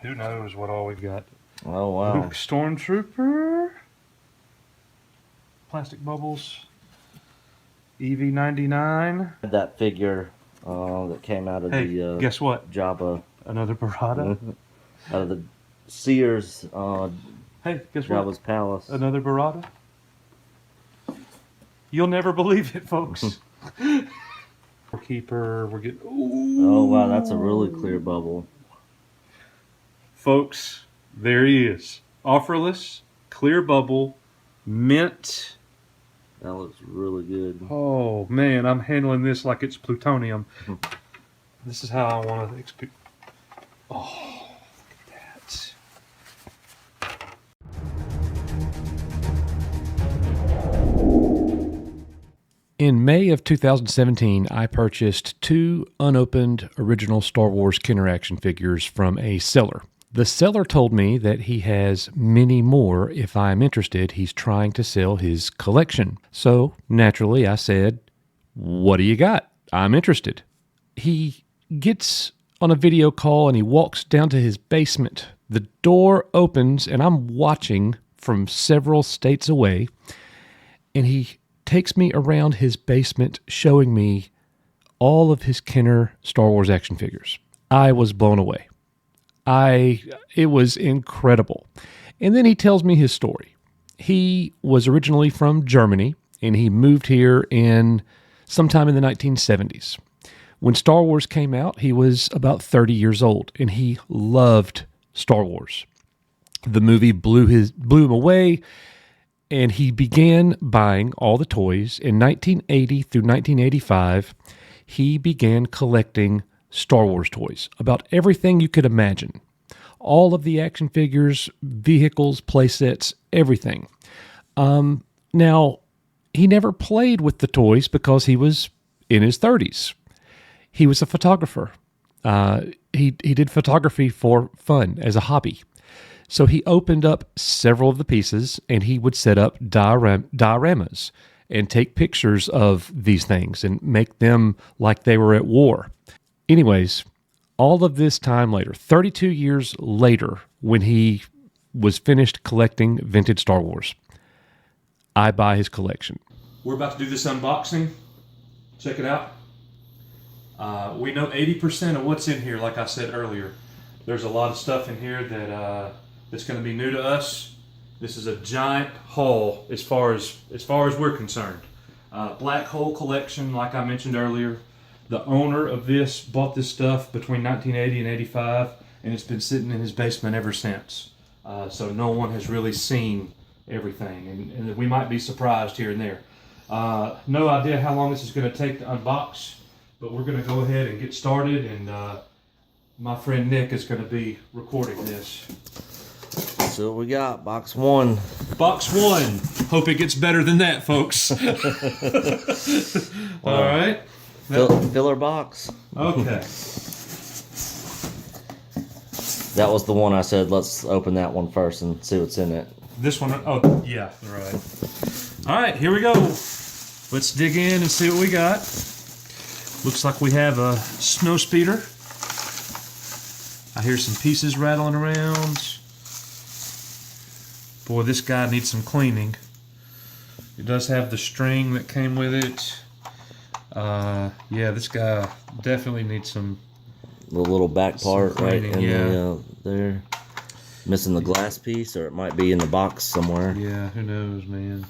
Who knows what all we've got. Oh, wow. Luke Stormtrooper. Plastic bubbles. EV99. That figure that came out of the guess what? Jabba. Another Barada. Out of the Sears Hey, guess Jabba's what? palace. Another Barada. You'll never believe it, folks. Keeper, we're getting. Ooh. Oh, wow, that's a really clear bubble. Folks, there he is. Offerless, clear bubble, mint. That looks really good. Oh, man, I'm handling this like it's plutonium. This is how I want to experience. Oh, look at that. In May of 2017, I purchased 2 unopened original Star Wars Kenner action figures from a seller. The seller told me that he has many more if I'm interested. He's trying to sell his collection. So naturally I said, "What do you got? I'm interested." He gets on a video call and he walks down to his basement. The door opens and I'm watching from several states away, and he takes me around his basement showing me all of his Kenner Star Wars action figures. I was blown away. It was incredible. And then he tells me his story. He was originally from Germany and he moved here sometime in the 1970s. When Star Wars came out, he was about 30 years old and he loved Star Wars. The movie blew him away, and he began buying all the toys. In 1980 through 1985, he began collecting Star Wars toys, about everything you could imagine. All of the action figures, vehicles, playsets, everything. Now, he never played with the toys because he was in his 30s. He was a photographer. He did photography for fun, as a hobby. So he opened up several of the pieces and he would set up dioramas and take pictures of these things and make them like they were at war. Anyways, all of this time later, 32 years later, when he was finished collecting vintage Star Wars, I buy his collection. We're about to do this unboxing. Check it out. We know 80% of what's in here, like I said earlier. There's a lot of stuff in here that's going to be new to us. This is a giant haul as far as we're concerned. Black hole collection, like I mentioned earlier. The owner of this bought this stuff between 1980 and 85, and it's been sitting in his basement ever since. So no one has really seen everything, and we might be surprised here and there. No idea how long this is going to take to unbox, but we're going to go ahead and get started, and my friend Nick is going to be recording this. So we got box 1. Box 1. Hope it gets better than that, folks. All right. Filler box. Okay. That was the one I said, let's open that one first and see what's in it. This one, oh, yeah, right. All right, here we go. Let's dig in and see what we got. Looks like we have a snow speeder. I hear some pieces rattling around. Boy, this guy needs some cleaning. It does have the string that came with it. Yeah, this guy definitely needs some. The little back part right in yeah. There. Missing the glass piece, or it might be in the box somewhere. Yeah, who knows, man.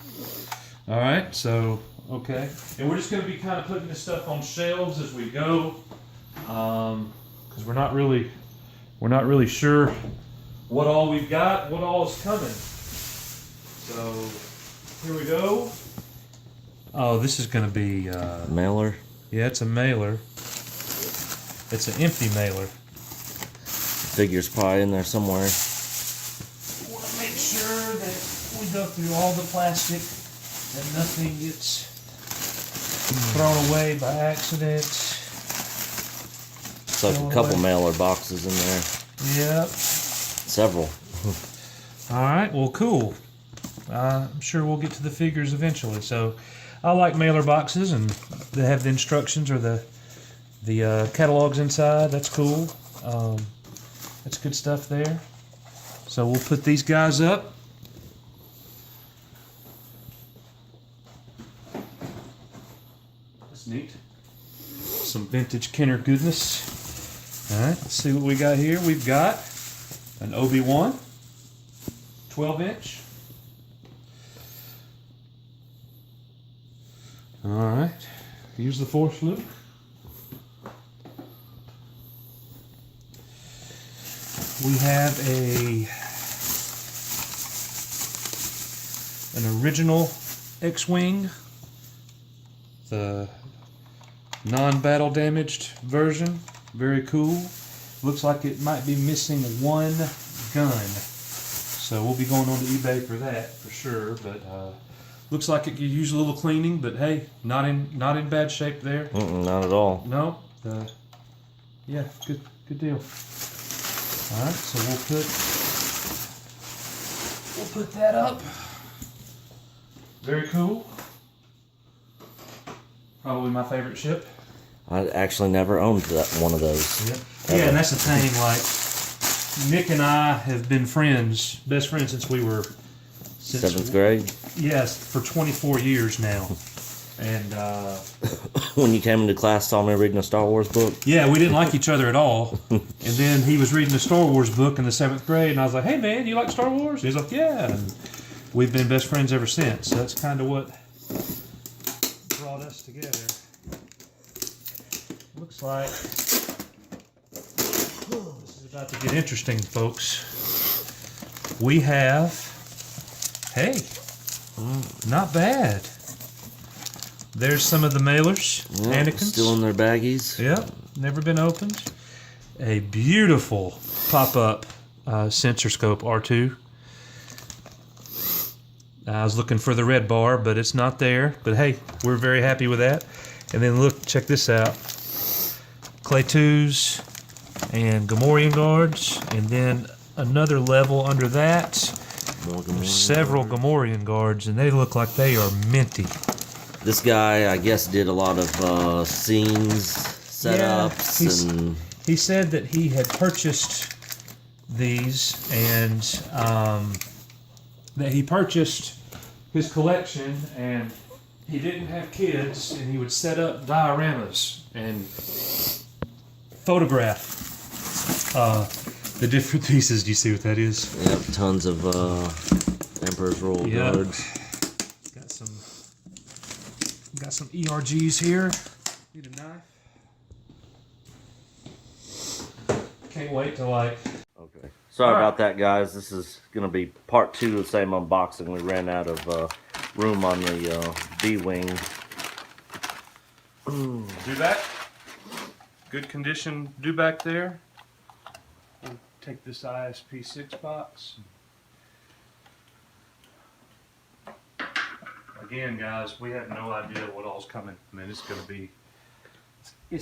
All right, so, okay. And we're just going to be kind of putting this stuff on shelves as we go. Because we're not really sure what all we've got, what all is coming. So, here we go. Oh, this is going to be... mailer? Yeah, it's a mailer. It's an empty mailer. Figure's probably in there somewhere. We want to make sure that we go through all the plastic and nothing gets thrown away by accident. It's like a couple mailer boxes in there. Yep. Several. All right, well, cool. I'm sure we'll get to the figures eventually. So I like mailer boxes, and they have the instructions or the catalogs inside. That's cool. That's good stuff there. So we'll put these guys up. That's neat. Some vintage Kenner goodness. All right, let's see what we got here. We've got an Obi-Wan, 12-inch. All right, here's the Force Luke. We have an original X-Wing, the non-battle damaged version. Very cool. Looks like it might be missing one gun, so we'll be going on to eBay for that for sure. But looks like it could use a little cleaning. But hey, not in bad shape there. Not at all. No. Yeah, good deal. All right, so we'll put that up. Very cool. Probably my favorite ship. I actually never owned one of those. Yeah, and that's the thing. Like Nick and I have been best friends since we were 7th grade. Yes, for 24 years now. And when you came into class, saw me reading a Star Wars book. Yeah, we didn't like each other at all. And then he was reading a Star Wars book in the 7th grade, and I was like, "Hey man, you like Star Wars?" And he's like, "Yeah." And we've been best friends ever since. So that's kind of what brought us together. Looks like this is about to get interesting, folks. We have, hey, not bad. There's some of the mailers, Anakin's. Still in their baggies. Yep, never been opened. A beautiful pop-up sensor scope R2. I was looking for the red bar, but it's not there. But hey, we're very happy with that. And then look, check this out. Clay 2s and Gamorrean guards. And then another level under that. Several Gamorrean guards, and they look like they are minty. This guy, I guess, did a lot of scenes, setups, and he said that he had purchased these and that he purchased his collection, and he didn't have kids, and he would set up dioramas and photograph the different pieces. Do you see what that is? Yep, tons of Emperor's Royal Guards. Got some ERGs here. Need a knife. Can't wait to Okay. Sorry about that, guys. This is going to be part 2 of the same unboxing. We ran out of room on the B-wing. Dewback. Good condition dewback there. We'll take this ISP6 box. Again, guys, we have no idea what all's coming. I mean, it's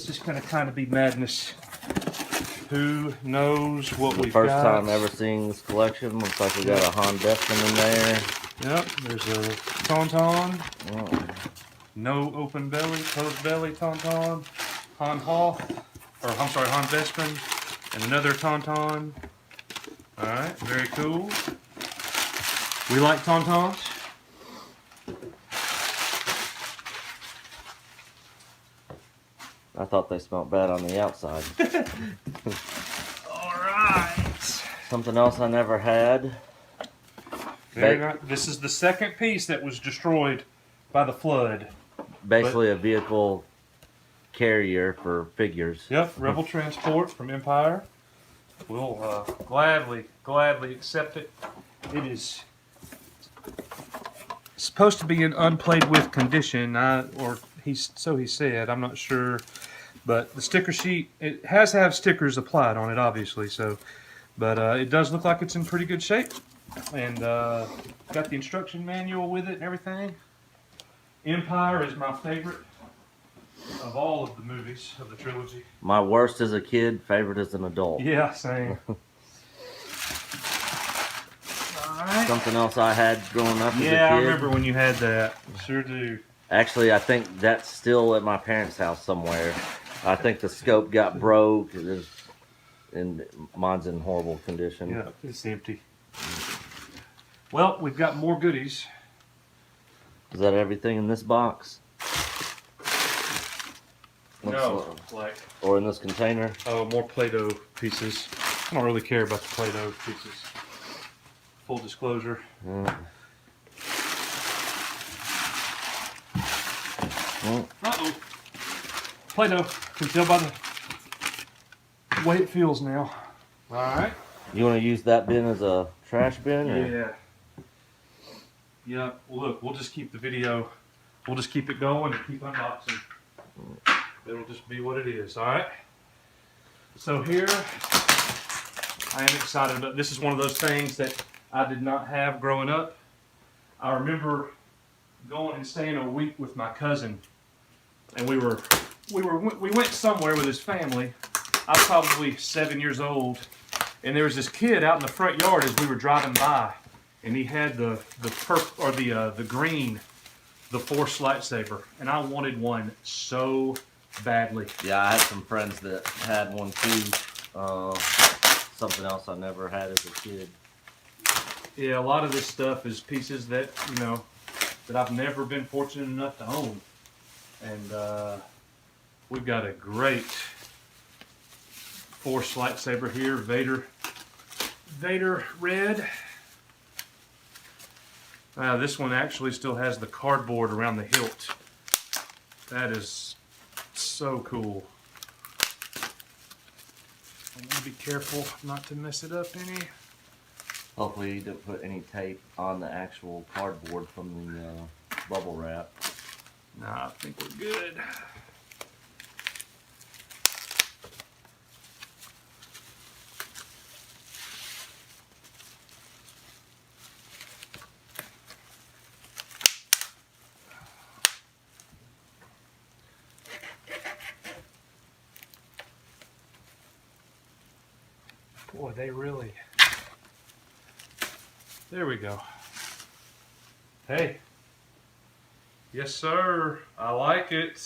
just going to kind of be madness. Who knows what we've got? First time ever seeing this collection. Looks like we got a Han Destin in there. Yep, there's a Tauntaun. Oh. No open belly, closed belly Tauntaun. Han Vespin. And another Tauntaun. Alright, very cool. We like Tauntauns. I thought they smelled bad on the outside. Alright. Something else I never had. This is the second piece that was destroyed by the flood. Basically a vehicle carrier for figures. Yep, Rebel Transport from Empire. We'll gladly accept it. It is supposed to be in unplayed with condition, so he said. I'm not sure, but the sticker sheet, it has to have stickers applied on it, obviously. So, but it does look like it's in pretty good shape, and got the instruction manual with it and everything. Empire is my favorite of all of the movies of the trilogy. My worst as a kid, favorite as an adult. Yeah, same. Alright. Something else I had growing up as a kid. Yeah, I remember when you had that. Sure do. Actually, I think that's still at my parents' house somewhere. I think the scope got broke. and mine's in horrible condition. Yeah, it's empty. Well, we've got more goodies. Is that everything in this box? No, like, or in this container? oh, more Play-Doh pieces. I don't really care about the Play-Doh pieces. Full disclosure. Uh-oh. Play-Doh. Can tell by the way it feels now. All right. You want to use that bin as a trash bin? Or? Yeah. Yeah. Well, look, we'll just keep the video. We'll just keep it going and keep unboxing. It'll just be what it is. All right. So here, I am excited about. This is one of those things that I did not have growing up. I remember going and staying a week with my cousin, and we went somewhere with his family. I was probably 7 years old, and there was this kid out in the front yard as we were driving by, and he had the green, the Force lightsaber, and I wanted one so badly. Yeah, I had some friends that had one too. Something else I never had as a kid. Yeah, a lot of this stuff is pieces that, you know, that I've never been fortunate enough to own. And we've got a great Force lightsaber here, Vader red. This one actually still has the cardboard around the hilt. That is so cool. I want to be careful not to mess it up any. Hopefully you didn't put any tape on the actual cardboard from the bubble wrap. Nah, I think we're good. Boy, they really... There we go. Hey. Yes, sir. I like it.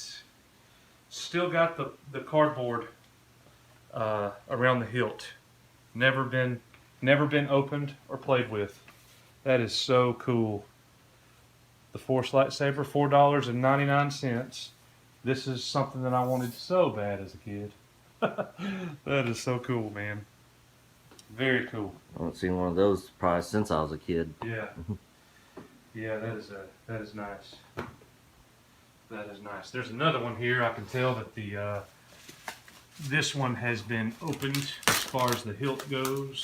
Still got the cardboard around the hilt. Never been opened or played with. That is so cool. The Force lightsaber, $4.99. This is something that I wanted so bad as a kid. That is so cool, man. Very cool. I haven't seen one of those probably since I was a kid. Yeah. Yeah, that is nice. That is nice. There's another one here. I can tell that the this one has been opened as far as the hilt goes.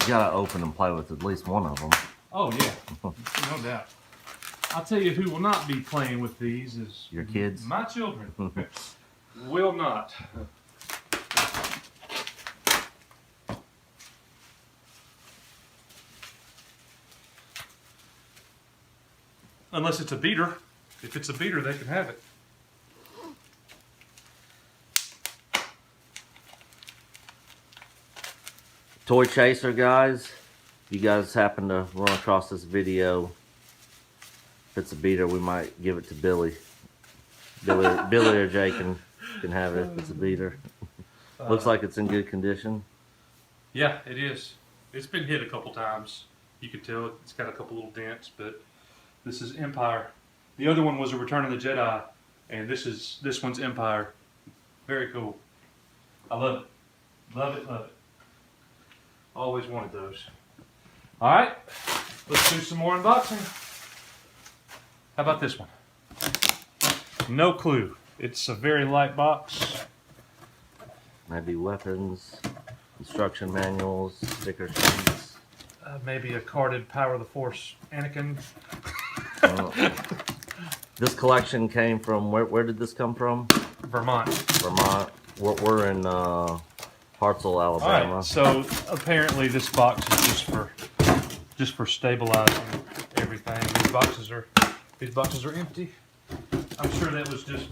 You gotta open and play with at least one of them. Oh yeah, no doubt. I'll tell you who will not be playing with these is your kids. My children will not. Unless it's a beater. If it's a beater, they can have it. Toy chaser, guys. If you guys happen to run across this video, if it's a beater, we might give it to Billy. Billy or Jay can have it if it's a beater. Looks like it's in good condition. Yeah, it is. It's been hit a couple times. You can tell it's got a couple little dents, but this is Empire. The other one was a Return of the Jedi, and this one's Empire. Very cool. I love it. Love it, love it. Always wanted those. All right, let's do some more unboxing. How about this one? No clue. It's a very light box. Maybe weapons, instruction manuals, sticker sheets. Maybe a carded Power of the Force Anakin. This collection came from, where did this come from? Vermont. Vermont. We're in Hartselle, Alabama. All right, so apparently this box is just for stabilizing everything. These boxes are empty. I'm sure that was just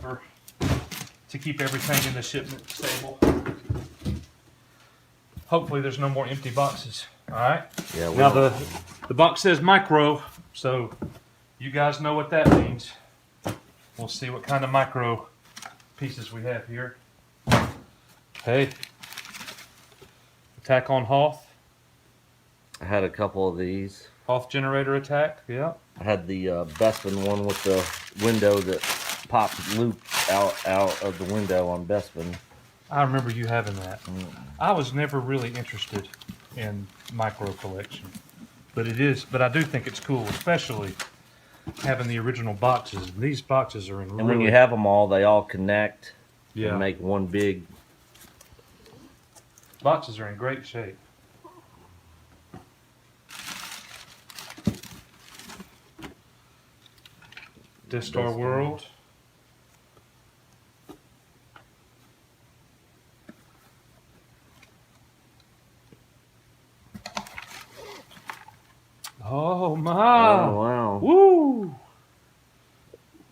to keep everything in the shipment stable. Hopefully there's no more empty boxes. All right. Yeah. Now the box says micro, so you guys know what that means. We'll see what kind of micro pieces we have here. Hey, attack on Hoth. I had a couple of these. Hoth generator attack, yeah. I had the Bespin one with the window that popped loop out of the window on Bespin. I remember you having that. I was never really interested in micro collection, but I do think it's cool, especially having the original boxes. These boxes are in And when you have them all, they all connect and make one big. Boxes are in great shape. Death Star World. Oh my! Oh wow! Woo!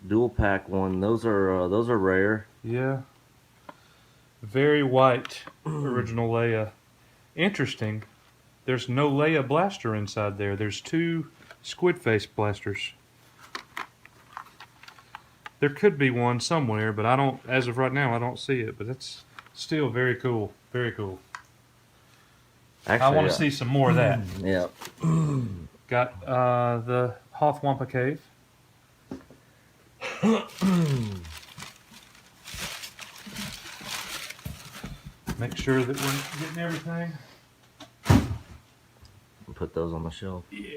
Dual pack one. Those are rare. Yeah. Very white original Leia. Interesting. There's no Leia blaster inside there. There's 2 squid face blasters. There could be one somewhere, but I don't. As of right now, I don't see it. But it's still very cool. Very cool. Actually, I want to see some more of that. Yeah. Got the Hoth Wampa Cave. Make sure that we're getting everything. Put those on the shelf. Yeah.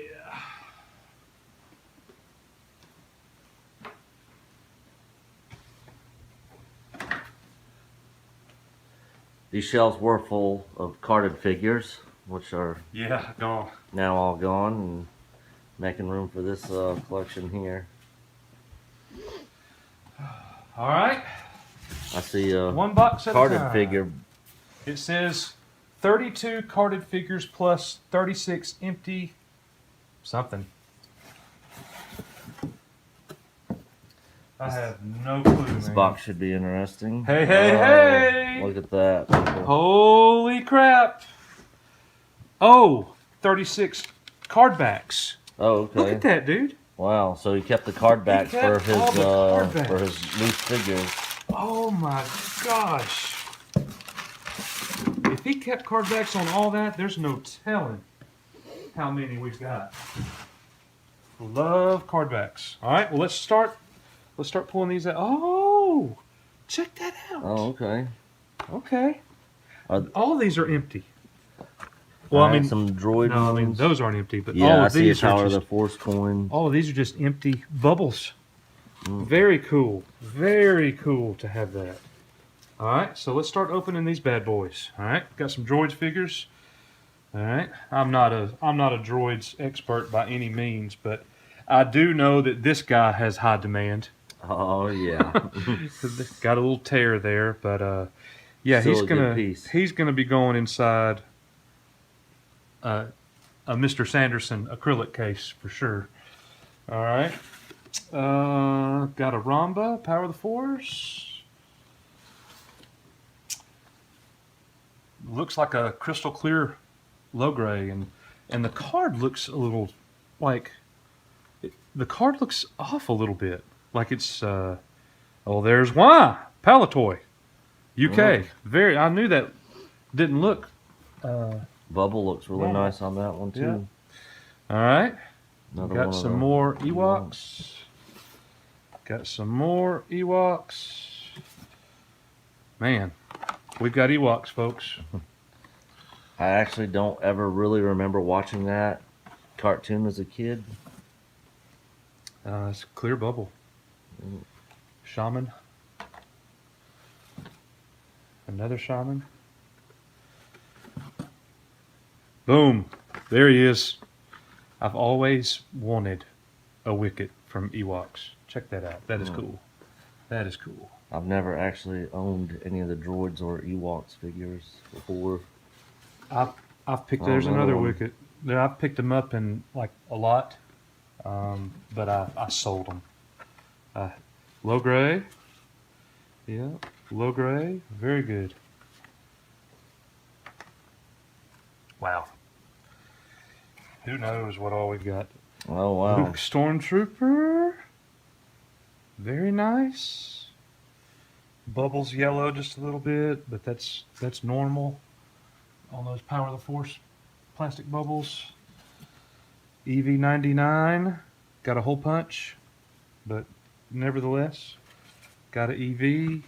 These shelves were full of carded figures, which are Gone. now all gone, and making room for this collection here. All right. I see a One box at a carded time. figure. It says 32 carded figures plus 36 empty something. I have no clue, This man. box should be interesting. Hey, hey, hey! Look at that. People. Holy crap! Oh, 36 card backs. Oh, okay. Look at that, dude. Wow. So he kept the card back for kept all the card his loose figures. Oh my gosh. If he kept card backs on all that, there's no telling how many we've got. Love card backs. All right, well, let's start pulling these out. Oh, check that out. Oh, okay. Okay. All these are empty. Well, I I mean, some droid no, I mean ones. those aren't empty, but Yeah, all I of see a these Power are of just, the Force coin. all of these are just empty bubbles. Very cool. Very cool to have that. All right, so let's start opening these bad boys. All right, got some droids figures. All right, I'm not a droids expert by any means, but I do know that this guy has high demand. Oh yeah. Got a little tear there, but yeah, Still a good piece. he's gonna be going inside a Mr. Sanderson acrylic case for sure. All right, got a Ramba, Power of the Force. Looks like a crystal clear low gray, and the card looks a little like the card looks off a little bit, like it's oh, there's why Palatoy UK. Very, I knew that didn't look. Bubble looks really Yeah. nice on that one too. All right, Another one got of some the more Ewoks. Got some more Ewoks. Man, we've got Ewoks, folks. I actually don't ever really remember watching that cartoon as a kid. It's a clear bubble. Shaman. Another shaman. Boom. There he is. I've always wanted a Wicket from Ewoks. Check that out. That is cool. That is cool. I've never actually owned any of the droids or Ewoks figures before. I've picked. Oh, There's another another one. Wicket. I've picked them up in like a lot, but I sold them. Low gray. Yeah, low gray. Very good. Wow. Who knows what all we've got? Oh wow. Luke Stormtrooper. Very nice. Bubbles yellow just a little bit, but that's normal on those Power of the Force plastic bubbles. EV99, got a hole punch, but nevertheless, got an EV,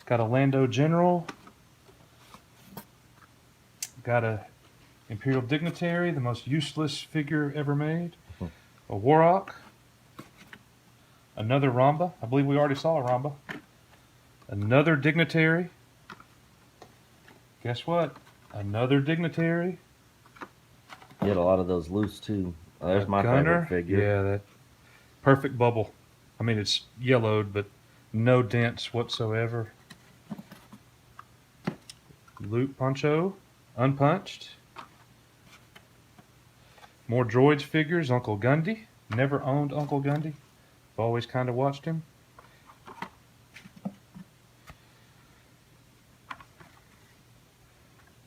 got a Lando General, got a Imperial Dignitary, the most useless figure ever made, a Warhawk, another Ramba. I believe we already saw a Ramba. Another Dignitary. Guess what? Another Dignitary. You had a lot of those loose too. There's my Gunner. favorite figure. Yeah, that perfect bubble. I mean, it's yellowed, but no dents whatsoever. Luke Poncho, unpunched. More droids figures. Uncle Gundy. Never owned Uncle Gundy. Always kind of watched him.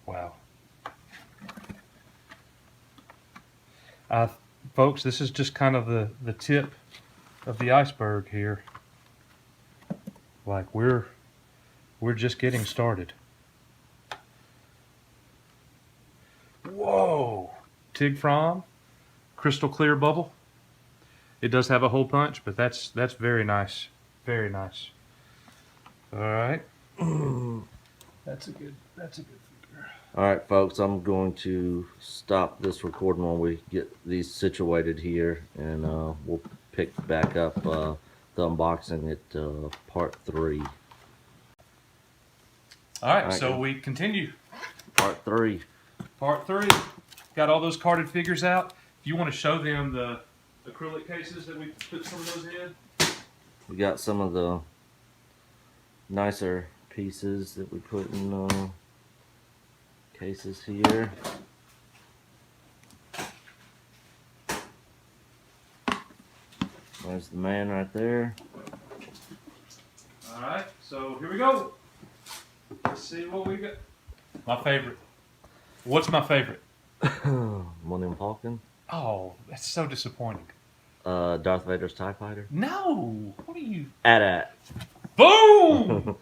Wow. Folks, this is just kind of the tip of the iceberg here. Like we're just getting started. Whoa! Tig From, crystal clear bubble. It does have a hole punch, but that's very nice. Very nice. All right. That's a good figure. All right, folks, I'm going to stop this recording while we get these situated here, and we'll pick back up the unboxing at part 3. All right, so we continue. Part 3. Part 3. Got all those carded figures out. If you want to show them the acrylic cases that we put some of those in. We got some of the nicer pieces that we put in cases here. There's the man right there. All right, so here we go. Let's see what we got. My favorite. What's my favorite? Millennium Falcon. Oh, that's so disappointing. Darth Vader's TIE Fighter. No. What are you? At. Boom!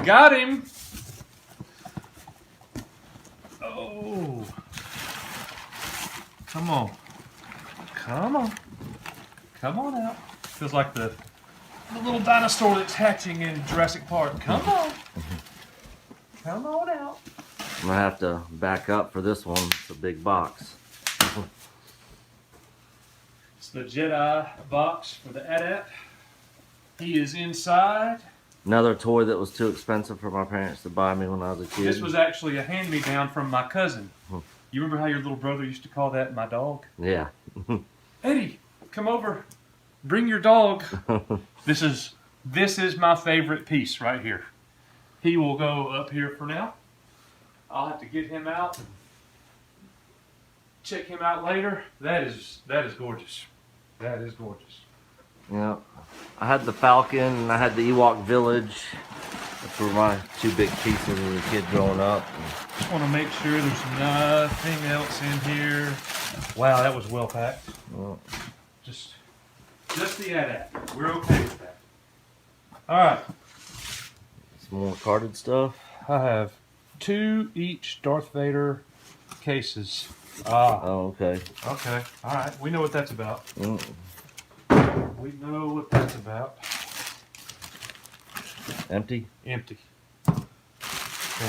Got him. Oh. Come on. Come on. Come on out. Feels like the little dinosaur that's hatching in Jurassic Park. Come on. Come on out. I'm gonna have to back up for this one. It's a big box. It's the Jedi box for the AT-AT. He is inside. Another toy that was too expensive for my parents to buy me when I was a kid. This was actually a hand-me-down from my cousin. You remember how your little brother used to call that my dog? Yeah. Eddie, come over. Bring your dog. This is my favorite piece right here. He will go up here for now. I'll have to get him out and check him out later. That is gorgeous. That is gorgeous. Yeah. I had the Falcon and I had the Ewok Village. Those were my 2 big pieces as a kid growing up. Just want to make sure there's nothing else in here. Wow, that was well packed. Well, Just the AT-AT. We're okay with that. All right. some more carded stuff. I have 2 each Darth Vader cases. Ah. Oh, okay. Okay. All right. We know what that's about. Mm. We know what that's about. Empty? Empty. And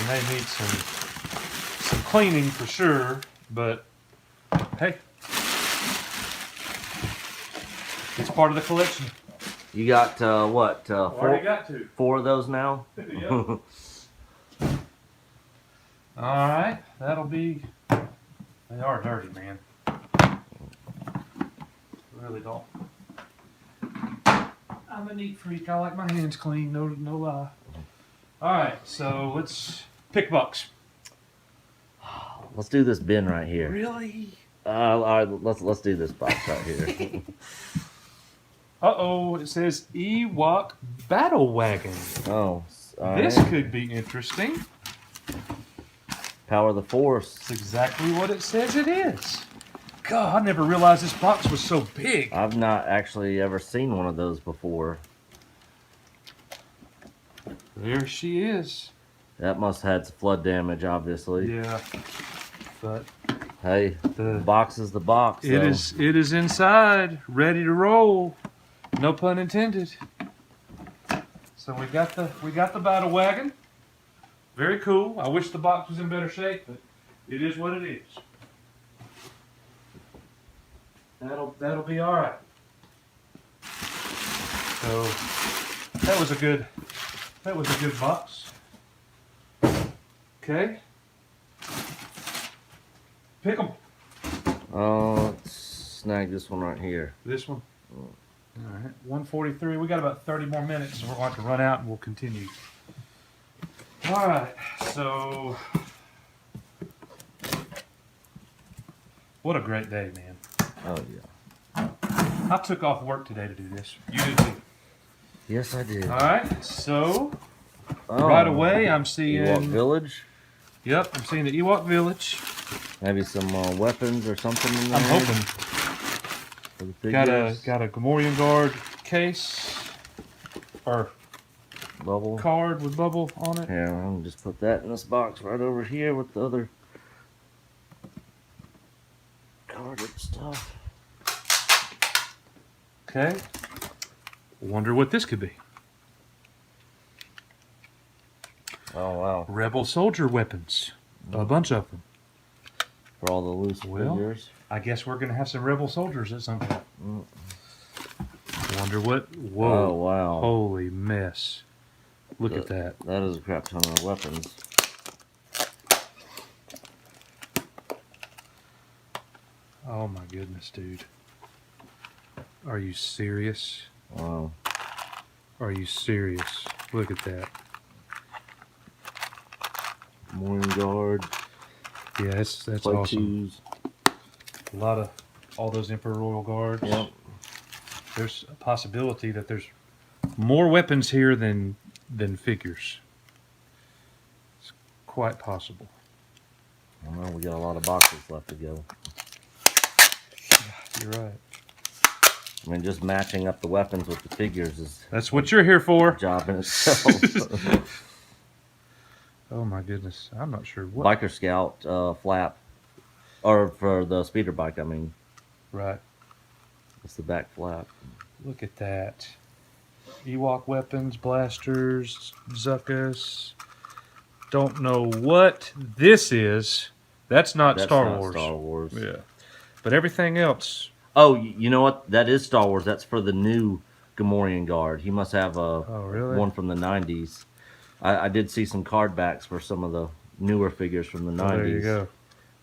they need some cleaning for sure, but hey, it's part of the collection. You got what? Already got 2. 4 of those now? Yep. All right, that'll be. They are dirty, man. Really don't. I'm a neat freak. I like my hands clean. No lie. All right, so let's pick box. Let's do this bin right here. Really? All right, let's do this box right here. Uh-oh, it says Ewok Battle Wagon. Oh, all This right. could be interesting. Power of the Force. It's exactly what it says it is. God, I never realized this box was so big. I've not actually ever seen one of those before. There she is. That must have had some flood damage, obviously. Yeah. But Hey, the box is the box. it is inside, ready to roll. No pun intended. So we got the battle wagon. Very cool. I wish the box was in better shape, but it is what it is. That'll be all right. So that was a good box. Okay. Pick 'em. Let's snag this one right here. This one. All right. 1:43. We got about 30 more minutes, so we're going to have to run out, and we'll continue. All right. So, what a great day, man. Oh yeah. I took off work today to do this. You did too. Yes, I did. All right. So, right away, I'm seeing Ewok Village. Yep, I'm seeing the Ewok Village. Maybe some weapons or something in there. I'm hoping. For the figures. Got a Gamorrean Guard case or Bubble. card with bubble on it. Here, I'm gonna just put that in this box right over here with the other carded stuff. Okay. Wonder what this could be. Oh wow! Rebel soldier weapons. A bunch of them. For all the loose figures. I guess we're gonna have some rebel soldiers at some point. Wonder what? Whoa! Oh wow! Holy mess! Look at that. That is a crap ton of weapons. Oh my goodness, dude! Are you serious? Wow! Are you serious? Look at that. Morning Guard. Yeah, that's Play awesome. twos. A lot of all those Emperor Royal Guards. Yep. There's a possibility that there's more weapons here than figures. It's quite possible. I know we got a lot of boxes left to go. You're right. I mean, just matching up the weapons with the figures is That's what you're here for. a job in itself. Oh my goodness. I'm not sure what. Biker Scout flap. Or for the speeder bike, I mean. Right. It's the back flap. Look at that. Ewok weapons, blasters, Zuckus. Don't know what this is. That's not Star Wars. Star Wars. Yeah. But everything else. Oh, you know what? That is Star Wars. That's for the new Gamorrean Guard. He must have really? one from the 90s. I did see some card backs for some of the newer figures from the 90s. There you go.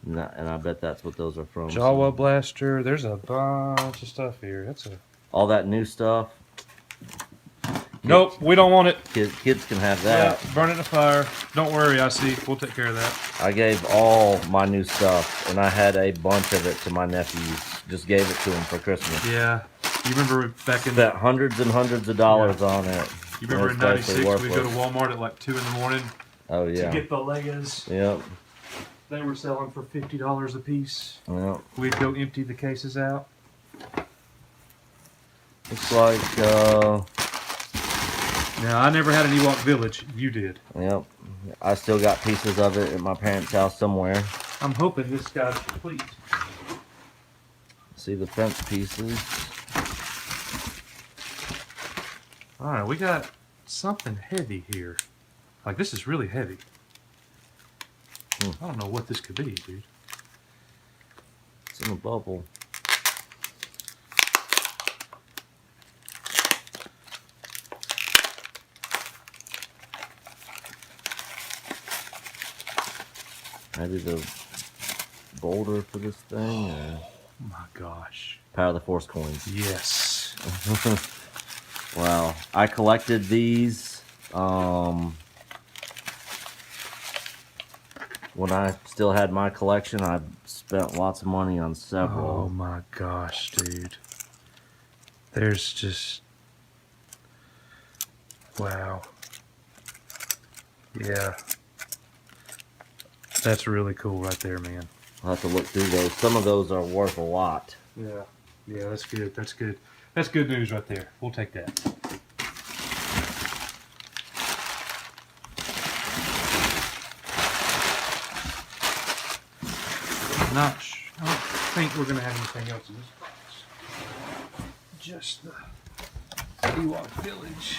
And I bet that's what those are from. Jawa blaster. There's a bunch of stuff here. That's a. All that new stuff. Nope, we don't want it. Kids can have that. Yeah, burn it in the fire. Don't worry, I see. We'll take care of that. I gave all my new stuff, and I had a bunch of it to my nephews. Just gave it to them for Christmas. Yeah. You remember back in... Spent hundreds and hundreds of dollars on it. You remember in '96 we'd go to Walmart at like 2 in the morning Oh, yeah. to get the Legos. Yep. They were selling for $50 a piece. Yep. We'd go empty the cases out. Looks like, Now, I never had an Ewok Village. You did. yep. I still got pieces of it at my parents' house somewhere. I'm hoping this guy's complete. See the fence pieces. All right, we got something heavy here. Like, this is really heavy. I don't know what this could be, dude. It's in a bubble. Maybe the boulder for this thing, or Oh my gosh. Power of the Force coins. Yes. Wow, I collected these when I still had my collection. I spent lots of money on Oh several. my gosh, dude. There's just... Wow. Yeah. That's really cool right there, man. I'll have to look through those. Some of those are worth a lot. Yeah. Yeah, that's good. That's good. That's good news right there. We'll take that. I don't think we're gonna have anything else in this box. Just the Ewok Village.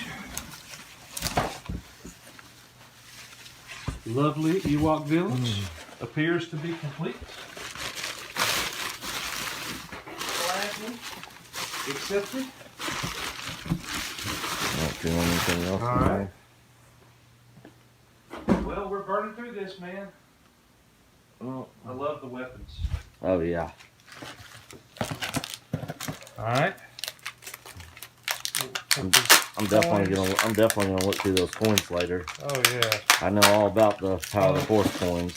Lovely Ewok Village appears to be complete. Gladly accepted. Not doing anything else. All right. Well, we're burning through this, man. Oh, I love the weapons. oh yeah. All right. I'm definitely gonna look through those coins later. Oh yeah. I know all about the Power of the Force coins.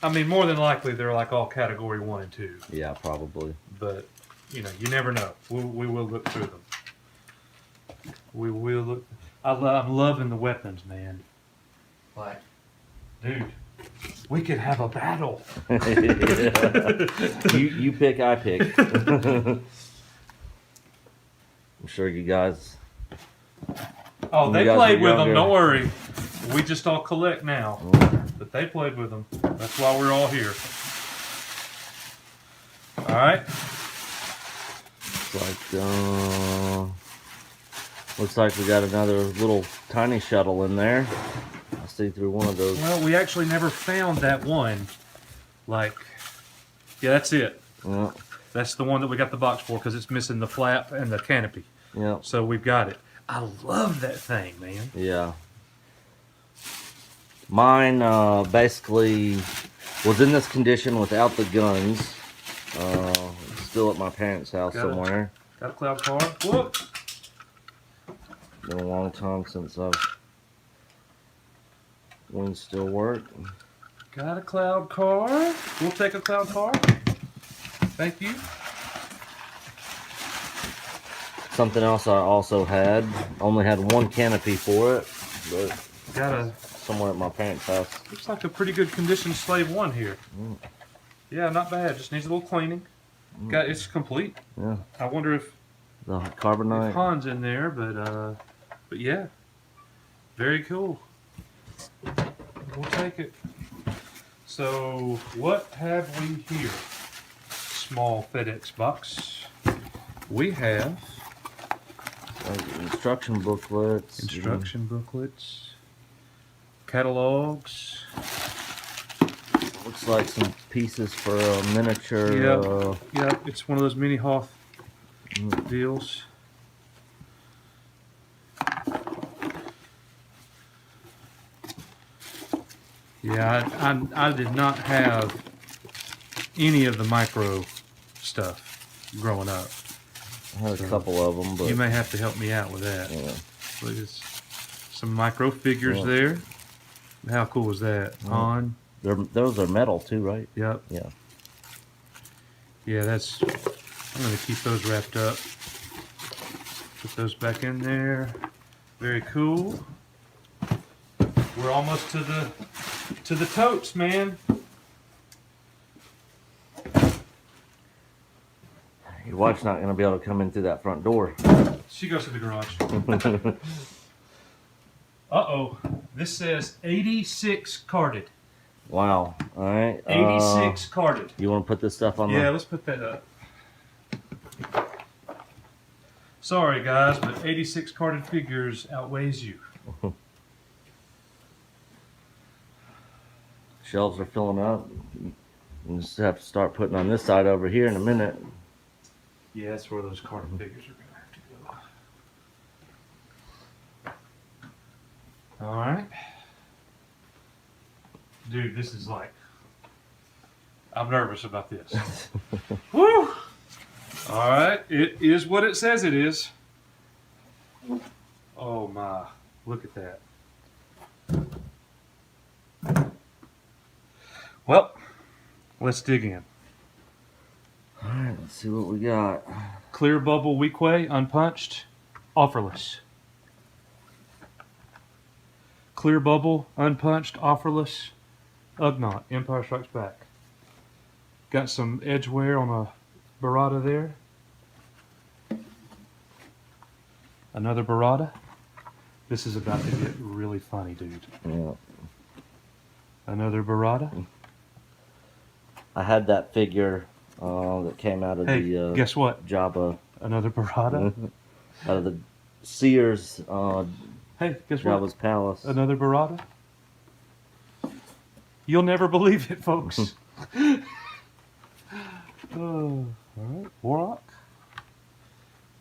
I mean, more than likely they're like all category 1 and 2. Yeah, probably. But you know, you never know. We will look through them. We will look. I'm loving the weapons, man. Like, dude, we could have a battle. you pick, I pick. I'm sure you guys. Oh, they guys played were with them. younger. Don't worry. We just all collect now. But they played with them. That's why we're all here. All right. Looks like we got another little tiny shuttle in there. I see through one of those. Well, we actually never found that one. Like, yeah, that's it. Yeah, That's the one that we got the box for because it's missing the flap and the canopy. yeah, So we've got it. I love that thing, man. yeah. Mine basically was in this condition without the guns. It's still at my parents' house Got it. somewhere. Got a cloud car. Whoop. Been a long time since wings still work. Got a cloud car. We'll take a cloud car. Thank you. Something else I also had. Only had one canopy for it, but Got a, somewhere at my parents' house. looks like a pretty good condition Slave 1 here. Yeah, not bad. Just needs a little cleaning. Got It's complete. Yeah, I wonder if the carbonite. Han's in there, but yeah. Very cool. We'll take it. So, what have we here? Small FedEx box. We have Instruction booklets. instruction booklets, catalogs. Looks like some pieces for a miniature. Yep. Yep, it's one of those mini Hoth deals. Yeah, I did not have any of the micro stuff growing up. I had a couple of them, but You may have to help me out with that. yeah. Look, it's some micro figures Yeah. there. How cool is that? Han. Those are metal too, right? Yep. Yeah. Yeah, that's. I'm gonna keep those wrapped up. Put those back in there. Very cool. We're almost to the totes, man. Your wife's not gonna be able to come in through that front door. She goes to the garage. Uh-oh. This says 86 carded. Wow. All right. 86 carded. You want to put this stuff on Yeah, the? let's put that up. Sorry, guys, but 86 carded figures outweighs you. Shelves are filling up. You just have to start putting on this side over here in a minute. Yeah, that's where those carded figures are going to have to go. All right. Dude, this is like... I'm nervous about this. Woo! All right, it is what it says it is. Oh my, look at that. Well, let's dig in. All right, let's see what we got. Clear Bubble Weequay, unpunched, offerless. Clear Bubble, unpunched, offerless, Ugnaught, Empire Strikes Back. Got some edge wear on a Barada there. Another Barada. This is about to get really funny, dude. Yeah. Another Barada. I had that figure that came out of Hey, the guess what? Jabba, Another Barada. out of the Sears Hey, guess what? Jabba's palace. Another Barada. You'll never believe it, folks. All right, Warlock.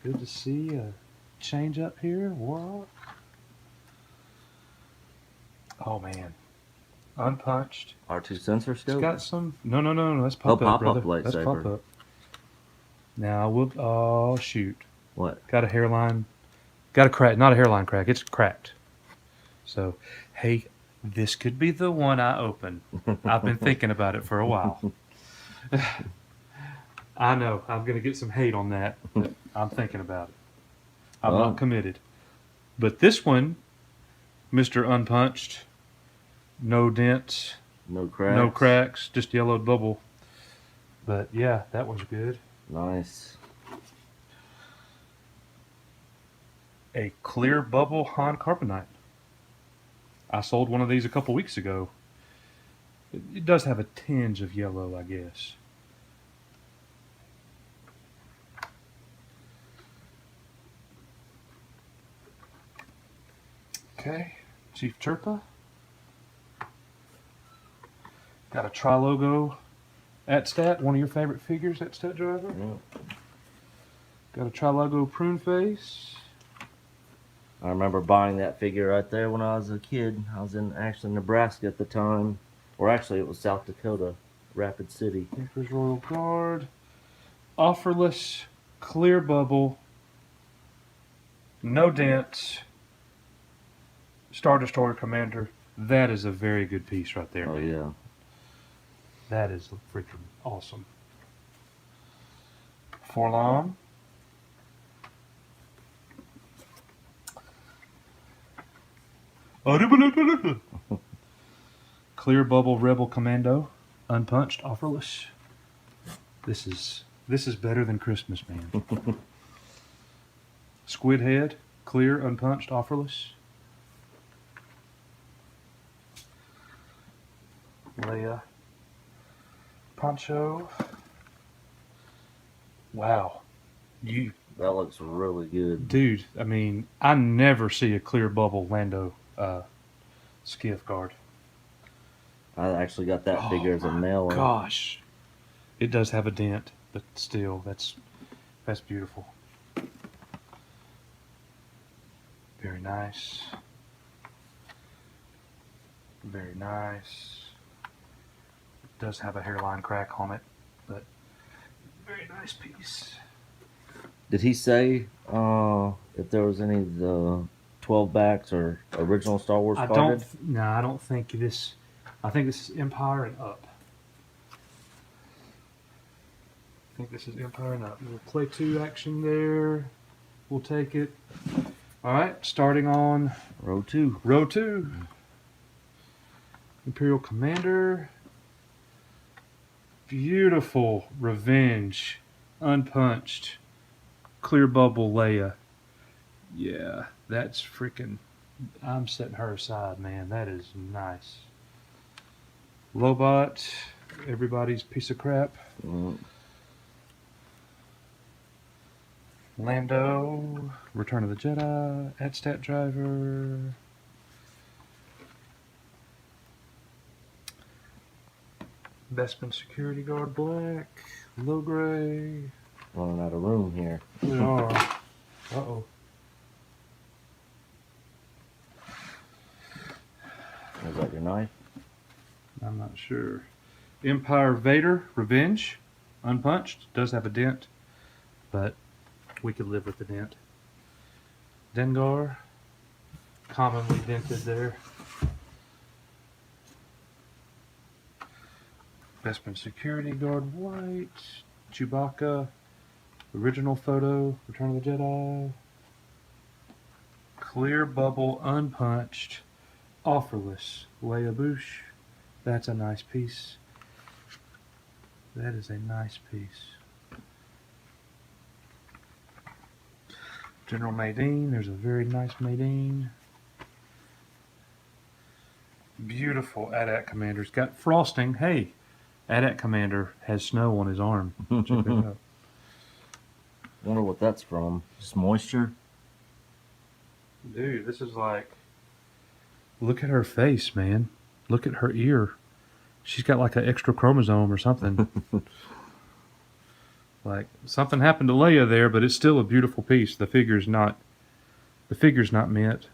Good to see a change up here, Warlock. Oh man, unpunched. R2 sensor It's scope. got some. No. That's pop up, pop-up brother. lightsaber. That's pop up. Now we'll. Oh shoot. What? Got a hairline. Got a crack. Not a hairline crack. It's cracked. So, hey, this could be the one I open. I've been thinking about it for a while. I know I'm going to get some hate on that, but I'm thinking about it. I'm Oh. not committed. But this one, Mr. Unpunched, no dents, No cracks. no cracks, just yellowed bubble. But yeah, that one's good. Nice. A clear bubble Han Carbonite. I sold one of these a couple weeks ago. It does have a tinge of yellow, I guess. Okay, Chief Chirpa. Got a Tri-Logo AtStat, one of your favorite figures, AtStat driver. Yeah. Got a Tri-Logo Prune Face. I remember buying that figure right there when I was a kid. I was in actually Nebraska at the time, or actually it was South Dakota, Rapid City. Emperor's Royal Guard. Offerless, clear bubble, no dents. Star Destroyer Commander. That is a very good piece right there. Oh yeah. That is freaking awesome. Forlom. Clear bubble Rebel Commando, unpunched, offerless. This is better than Christmas, man. Squid Head, clear, unpunched, offerless. Leia. Poncho. Wow. That looks really good. Dude, I mean, I never see a clear bubble Lando skiff guard. I actually got that figure as a mailer. Gosh. It does have a dent, but still, that's beautiful. Very nice. Very nice. It does have a hairline crack on it, but very nice piece. Did he say if there was any of the 12 backs or original Star Wars I carded? don't think this. I think this is Empire and up. I think this is Empire and up. We'll play 2 action there. We'll take it. All right, starting on Row 2. row 2. Imperial Commander. Beautiful Revenge. Unpunched. Clear bubble Leia. Yeah, that's freaking. I'm setting her aside, man. That is nice. Lobot, everybody's piece of crap. Lando, Return of the Jedi, AtStat driver. Bespin Security Guard Black, Low Gray. Running out of room here. We are. Uh-oh. Is that your knife? I'm not sure. Empire Vader, Revenge, unpunched. Does have a dent, but we could live with the dent. Dengar, commonly dented there. Bespin Security Guard White, Chewbacca, original photo, Return of the Jedi. Clear bubble, unpunched, offerless, Leia Bouche. That's a nice piece. That is a nice piece. General Madine, there's a very nice Madine. Beautiful AT-AT Commanders. Got frosting. Hey, AT-AT Commander has snow on his arm. Check that out. Wonder what that's from. Just moisture? Dude, this is like... Look at her face, man. Look at her ear. She's got like an extra chromosome or something. Like, something happened to Leia there, but it's still a beautiful piece. The figure's not mint.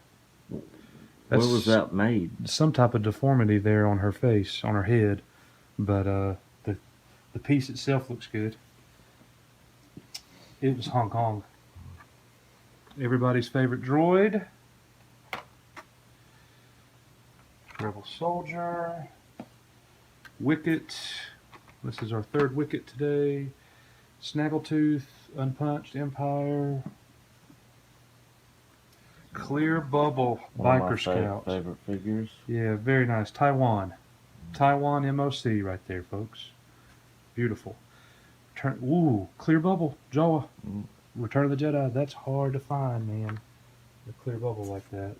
Where was that made? Some type of deformity there on her face, on her head. But the piece itself looks good. It was Hong Kong. Everybody's favorite droid. Rebel Soldier. Wicket. This is our third Wicket today. Snaggletooth. Unpunched Empire. Clear Bubble. One of my Biker Scout. favorite figures. Yeah, very nice. Taiwan. Taiwan MOC right there, folks. Beautiful. Clear Bubble. Jawa. Return of the Jedi. That's hard to find, man. A clear bubble like that.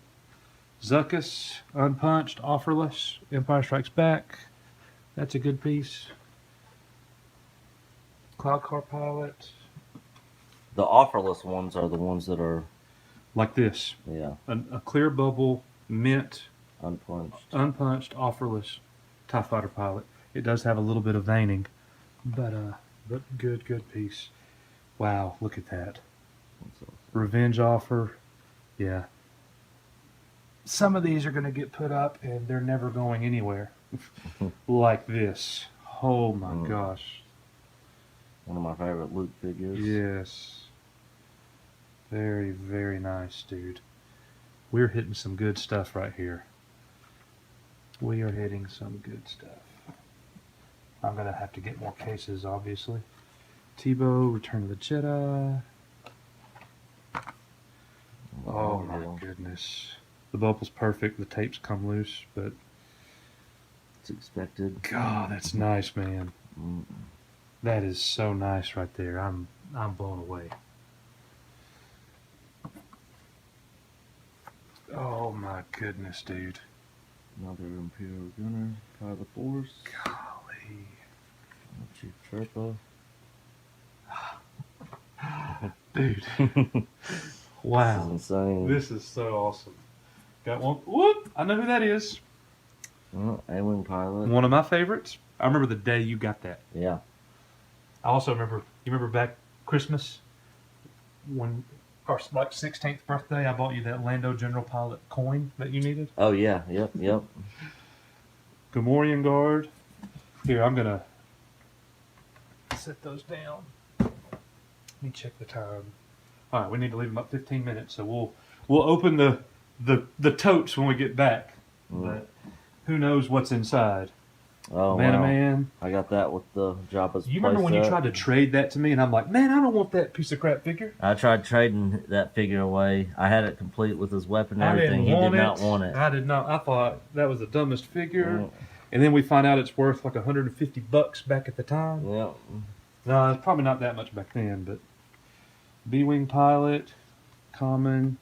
Zuckuss. Unpunched. Offerless. Empire Strikes Back. That's a good piece. Cloud Car Pilot. The offerless ones are the ones that are, Like this. yeah, A clear bubble, mint, unpunched. offerless TIE Fighter pilot. It does have a little bit of veining, but good piece. Wow, look at that. Revenge offer. Yeah. Some of these are going to get put up and they're never going anywhere. Like this. Oh my gosh. One of my favorite Luke figures. Yes. Very, very nice, dude. We're hitting some good stuff right here. We are hitting some good stuff. I'm going to have to get more cases, obviously. Tebow, Return of the Jedi. Oh my goodness. The bubble's perfect. The tapes come loose, but... It's expected. God, that's nice, man. That is so nice right there. I'm blown away. Oh my goodness, dude. Another Imperial Gunner. Power of the Force. Golly. Chief Sherpa. Dude. Wow. This is insane. This is so awesome. Got one. Whoop! I know who that is. A-Wing pilot. One of my favorites. I remember the day you got that. Yeah. I also remember, you remember back Christmas when, our like 16th birthday, I bought you that Lando General Pilot coin that you needed. Oh, yeah. Yep. Gamorrean Guard. Here, I'm going to set those down. Let me check the time. All right, we need to leave them up 15 minutes, so we'll open the totes when we get back. But who knows what's inside? Oh, Man, wow. man. I got that with the Jabba's You remember when you tried to trade that to me, and I'm like, man, I don't want that piece of crap figure. I tried trading that figure away. I had it complete with his weapon and everything. He did not want it. I did not. I thought that was the dumbest figure. And then we find out it's worth like $150 back at the time. Yeah. No, it's probably not that much back then, but B-Wing Pilot, Common.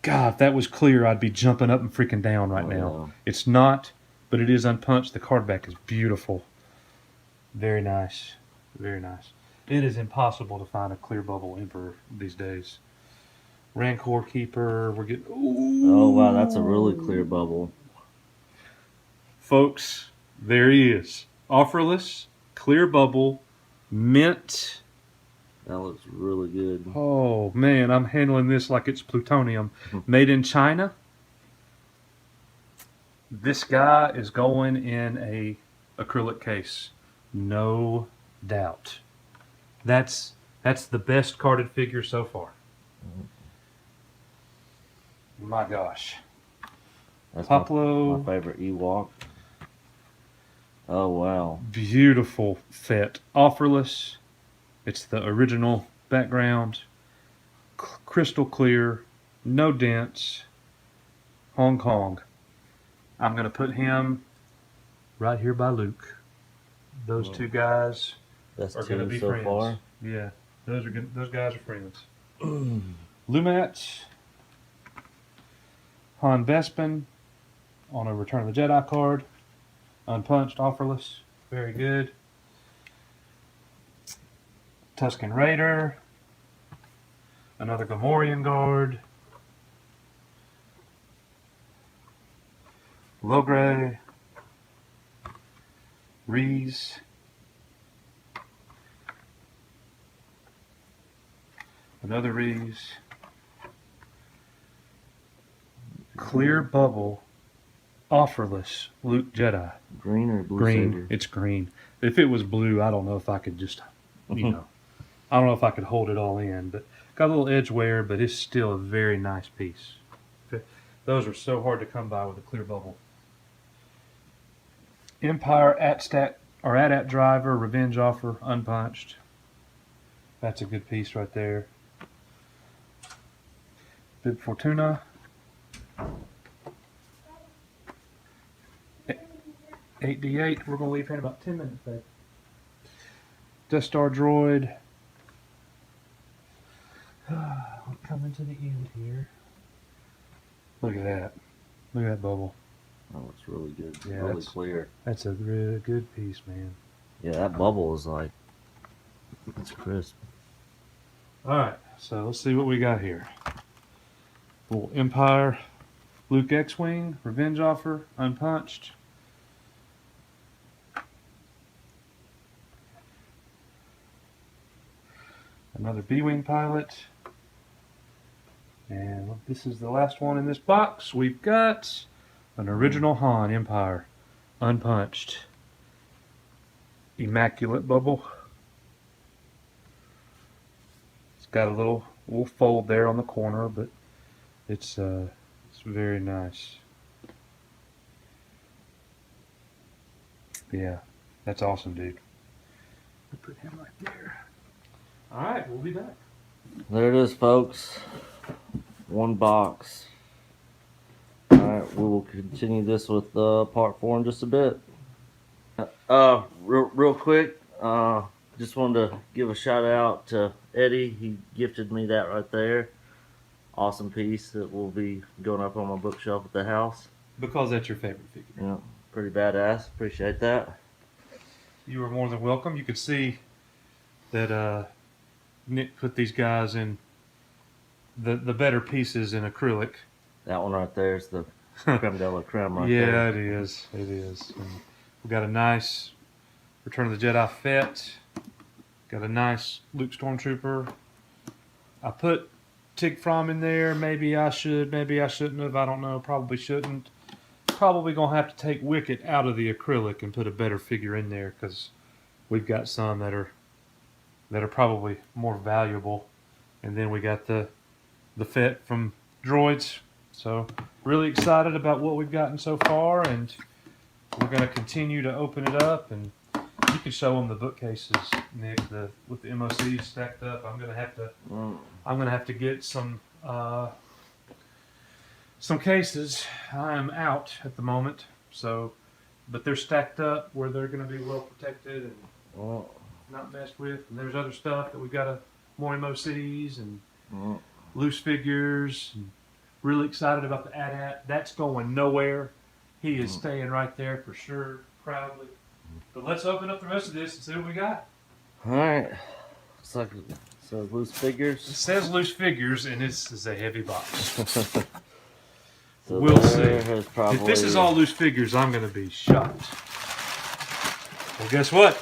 God, if that was clear, I'd be jumping up and freaking down right now. Yeah. It's not, but it is unpunched. The card back is beautiful. Very nice. Very nice. It is impossible to find a clear bubble Emperor these days. Rancor Keeper. We're getting... Oh, wow. That's a really clear bubble. Folks, there he is. Offerless, clear bubble, mint. That looks really good. Oh, man, I'm handling this like it's plutonium. Made in China. This guy is going in a acrylic case. No doubt. That's the best carded figure so far. My gosh. That's Poplo. my favorite Ewok. Oh, wow. Beautiful Fett. Offerless. It's the original background. Crystal clear. No dents. Hong Kong. I'm going to put him right here by Luke. Those two guys That's are going to two be so friends. far. Yeah, those guys are friends. Lumat. Han Bespin on a Return of the Jedi card. Unpunched, offerless. Very good. Tuscan Raider. Another Gamorrean Guard. Logray. Reese. Another Reese. Clear Bubble. Offerless Luke Jedi. Green or blue? Green. Saber? It's green. If it was blue, I don't know if I could just, you know, I don't know if I could hold it all in. But got a little edge wear, but it's still a very nice piece. Those are so hard to come by with a clear bubble. Empire at driver, revenge offer, unpunched. That's a good piece right there. Bib Fortuna. 8D8. We're going to leave here in about 10 minutes, babe. Death Star droid. We're coming to the end here. Look at that. Look at that bubble. Oh, it's really good. Yeah, Really clear. That's a really good piece, man. Yeah, that bubble is like, it's crisp. Alright, so let's see what we got here. Little Empire, Luke X-Wing, Revenge Offer, unpunched. Another B-Wing pilot. And this is the last one in this box. We've got an original Han Empire, unpunched. Immaculate bubble. It's got a little fold there on the corner, but it's very nice. Yeah, that's awesome, dude. I'll put him right there. All right, we'll be back. There it is, folks. One box. Alright, we will continue this with part 4 in just a bit. Real quick, just wanted to give a shout out to Eddie. He gifted me that right there. Awesome piece that will be going up on my bookshelf at the house. Because that's your favorite figure. Yeah, pretty badass. Appreciate that. You are more than welcome. You could see that Nick put these guys in the better pieces in acrylic. That one right there is the creme de la creme right there. Yeah, it is. It is. And we got a nice Return of the Jedi Fett. Got a nice Luke Stormtrooper. I put Tig Fromm in there. Maybe I should. Maybe I shouldn't have. I don't know. Probably shouldn't. Probably gonna have to take Wicket out of the acrylic and put a better figure in there because we've got some that are probably more valuable. And then we got the Fett from Droids. So really excited about what we've gotten so far, and we're going to continue to open it up. And you can show them the bookcases, Nick, with the MOCs stacked up. I'm going to have to get some cases. I am out at the moment, but they're stacked up where they're going to be well protected and not messed with. And there's other stuff that we've got more MOCs and loose figures. And really excited about the AT-AT. That's going nowhere. He is staying right there for sure, proudly. But let's open up the rest of this and see what we got. Alright. Looks like so loose figures. It says loose figures, and this is a heavy box. So We'll see. Probably... If this is all loose figures, I'm going to be shocked. Well, guess what?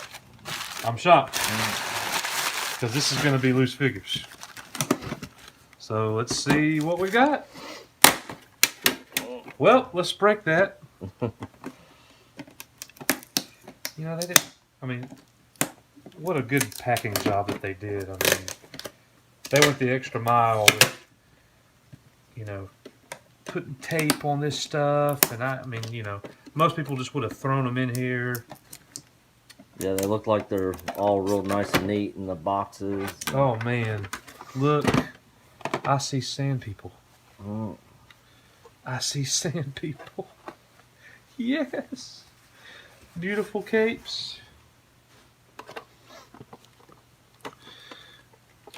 I'm shocked. Because this is going to be loose figures. So let's see what we got. Well, let's break that. You know, they did. I mean, what a good packing job that they did. I mean, they went the extra mile with, you know, putting tape on this stuff. And I mean, you know, most people just would have thrown them in here. Yeah, they look like they're all real nice and neat in the boxes. Oh, man. Look. I see sand people. Oh. I see sand people. Yes. Beautiful capes.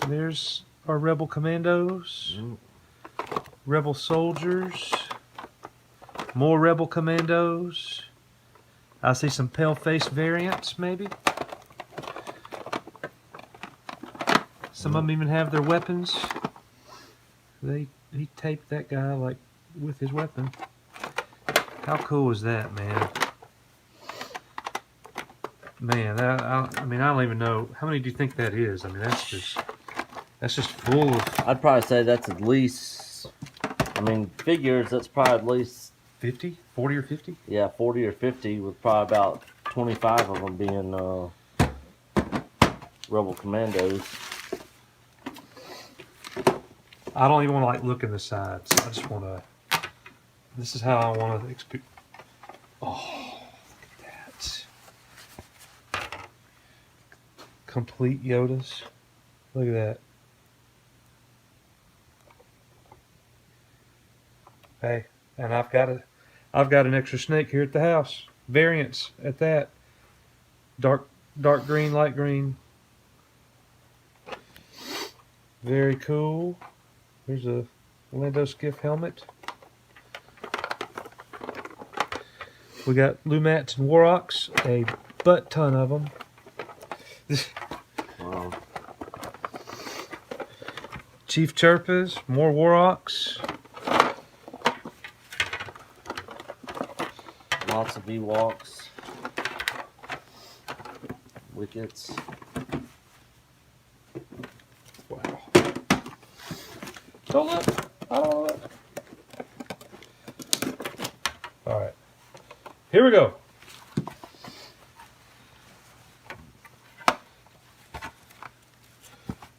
There's our Rebel Commandos. Rebel soldiers. More Rebel Commandos. I see some pale face variants, maybe. Some of them even have their weapons. He taped that guy like with his weapon. How cool is that, man? Man, I mean, I don't even know how many do you think that is. I mean, that's just full of I'd probably say that's at least. I mean, figures. That's probably at least 50, 40 or 50. yeah, 40 or 50, with probably about 25 of them being Rebel Commandos. I don't even want to like look in the sides. I just want to. This is how I want to experience. Oh, look at that! Complete Yodas. Look at that. Hey, and I've got an extra snake here at the house. Variants at that. Dark green, light green. Very cool. There's a Lando Skiff helmet. We got Lumats and Warrocks, a butt ton of them. Wow. Chief Chirpas, more Warrocks. Lots of Ewoks. Wickets. Wow. Don't look. I don't look. All right. Here we go.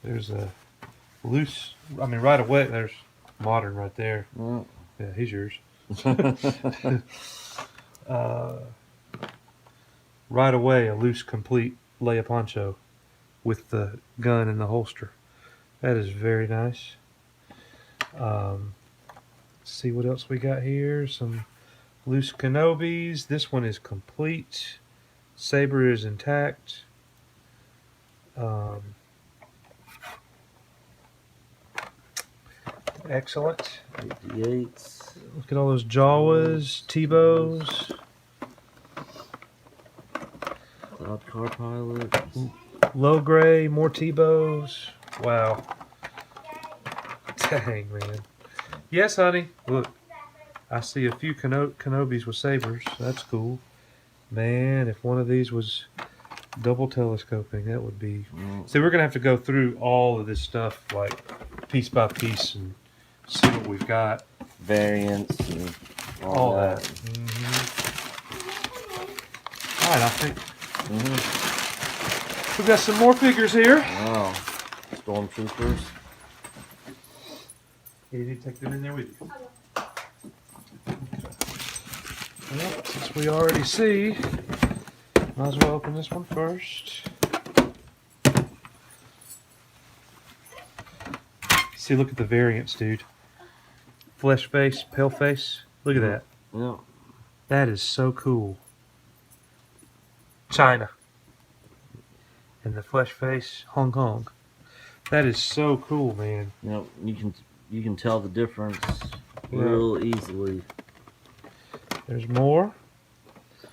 There's a loose, I mean, right away, there's modern right there. Mm. Yeah, he's yours. Right away, a loose, complete Leia poncho with the gun in the holster. That is very nice. Let's see what else we got here. Some loose Kenobis. This one is complete. Saber is intact. Excellent. 88s. Look at all those Jawas, Tebows. Cloud Car Pilots. Low gray, more Tebows. Wow. Dang, man. Yes, honey. Look, I see a few Kenobis with sabers. That's cool. Man, if one of these was double telescoping, that would be... See, we're going to have to go through all of this stuff, like, piece by piece and see what we've got. Variants and All that. that. All right, I think we've got some more figures here. Wow. Stormtroopers. You need to take them in there with you. Well, since we already see, might as well open this one first. See, look at the variants, dude. Flesh face, pale face. Look at that. Yeah. That is so cool. China. And the flesh face, Hong Kong. That is so cool, man. You know, you can tell the difference real easily. There's more.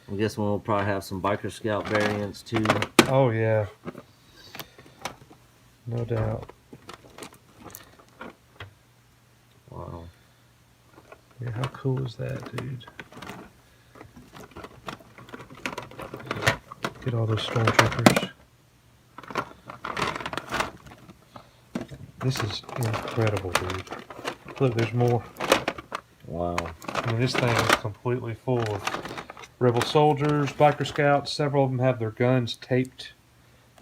I'm guessing we'll probably have some Biker Scout variants too. Oh, yeah. No doubt. Wow. Yeah, how cool is that, dude? Look at all those stormtroopers. This is incredible, dude. Look, there's more. Wow. I mean, this thing is completely full of Rebel soldiers, Biker Scouts. Several of them have their guns taped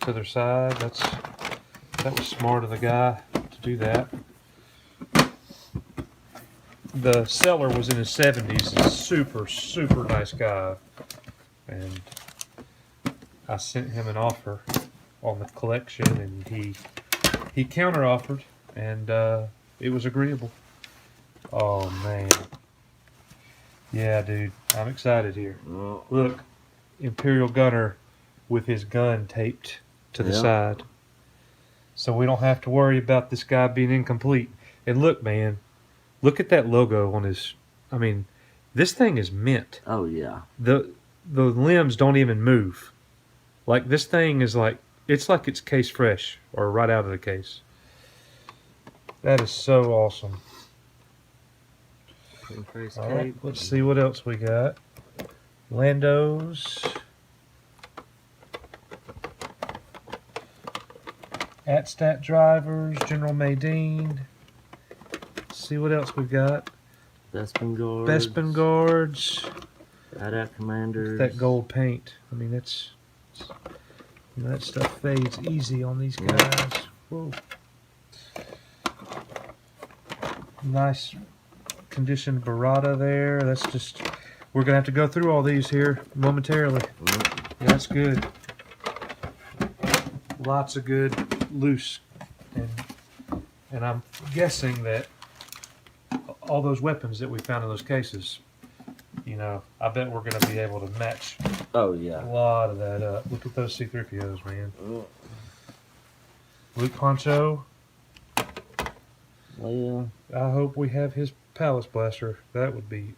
to their side. That was smart of the guy to do that. The seller was in his 70s. A super, super nice guy. And I sent him an offer on the collection, and he counter-offered, and it was agreeable. Oh, man. Yeah, dude. I'm excited here. Well, Look, Imperial Gunner with his gun taped to the side. So we don't have to worry about this guy being incomplete. And look, man. Look at that logo on his... I mean, this thing is mint. oh yeah. the limbs don't even move. Like this thing is like it's case fresh or right out of the case. That is so awesome. All right, let's see what else we got. Landos. Atstat drivers, General Madine. Let's see what else we've got. Bespin guards. Bespin guards. AT-AT commanders. That gold paint. I mean, that stuff fades easy on these guys. Whoa. Nice conditioned Barada there. That's just, we're gonna have to go through all these here momentarily. Yeah, that's good. Lots of good loose, and I'm guessing that all those weapons that we found in those cases, you know, I bet we're gonna be able to match. Oh yeah. A lot of that up. Look at those C-3POs, man. Luke Poncho. Yeah. I hope we have his Palace Blaster. That would be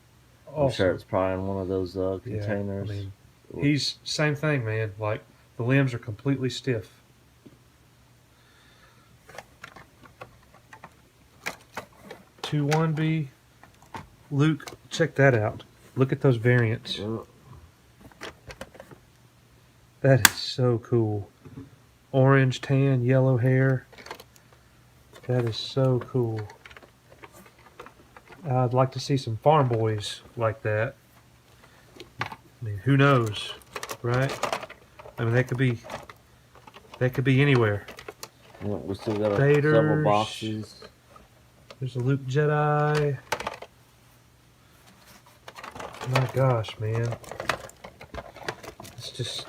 awesome. I'm sure it's probably in one of those containers. Yeah, I mean, he's same thing, man. Like the limbs are completely stiff. Two 1B. Luke, check that out. Look at those variants. That is so cool. Orange, tan, yellow hair. That is so cool. I'd like to see some farm boys like that. I mean, who knows, right? I mean, that could be anywhere. Yeah, we still got Vaders. several boxes. There's a Luke Jedi. My gosh, man. It's just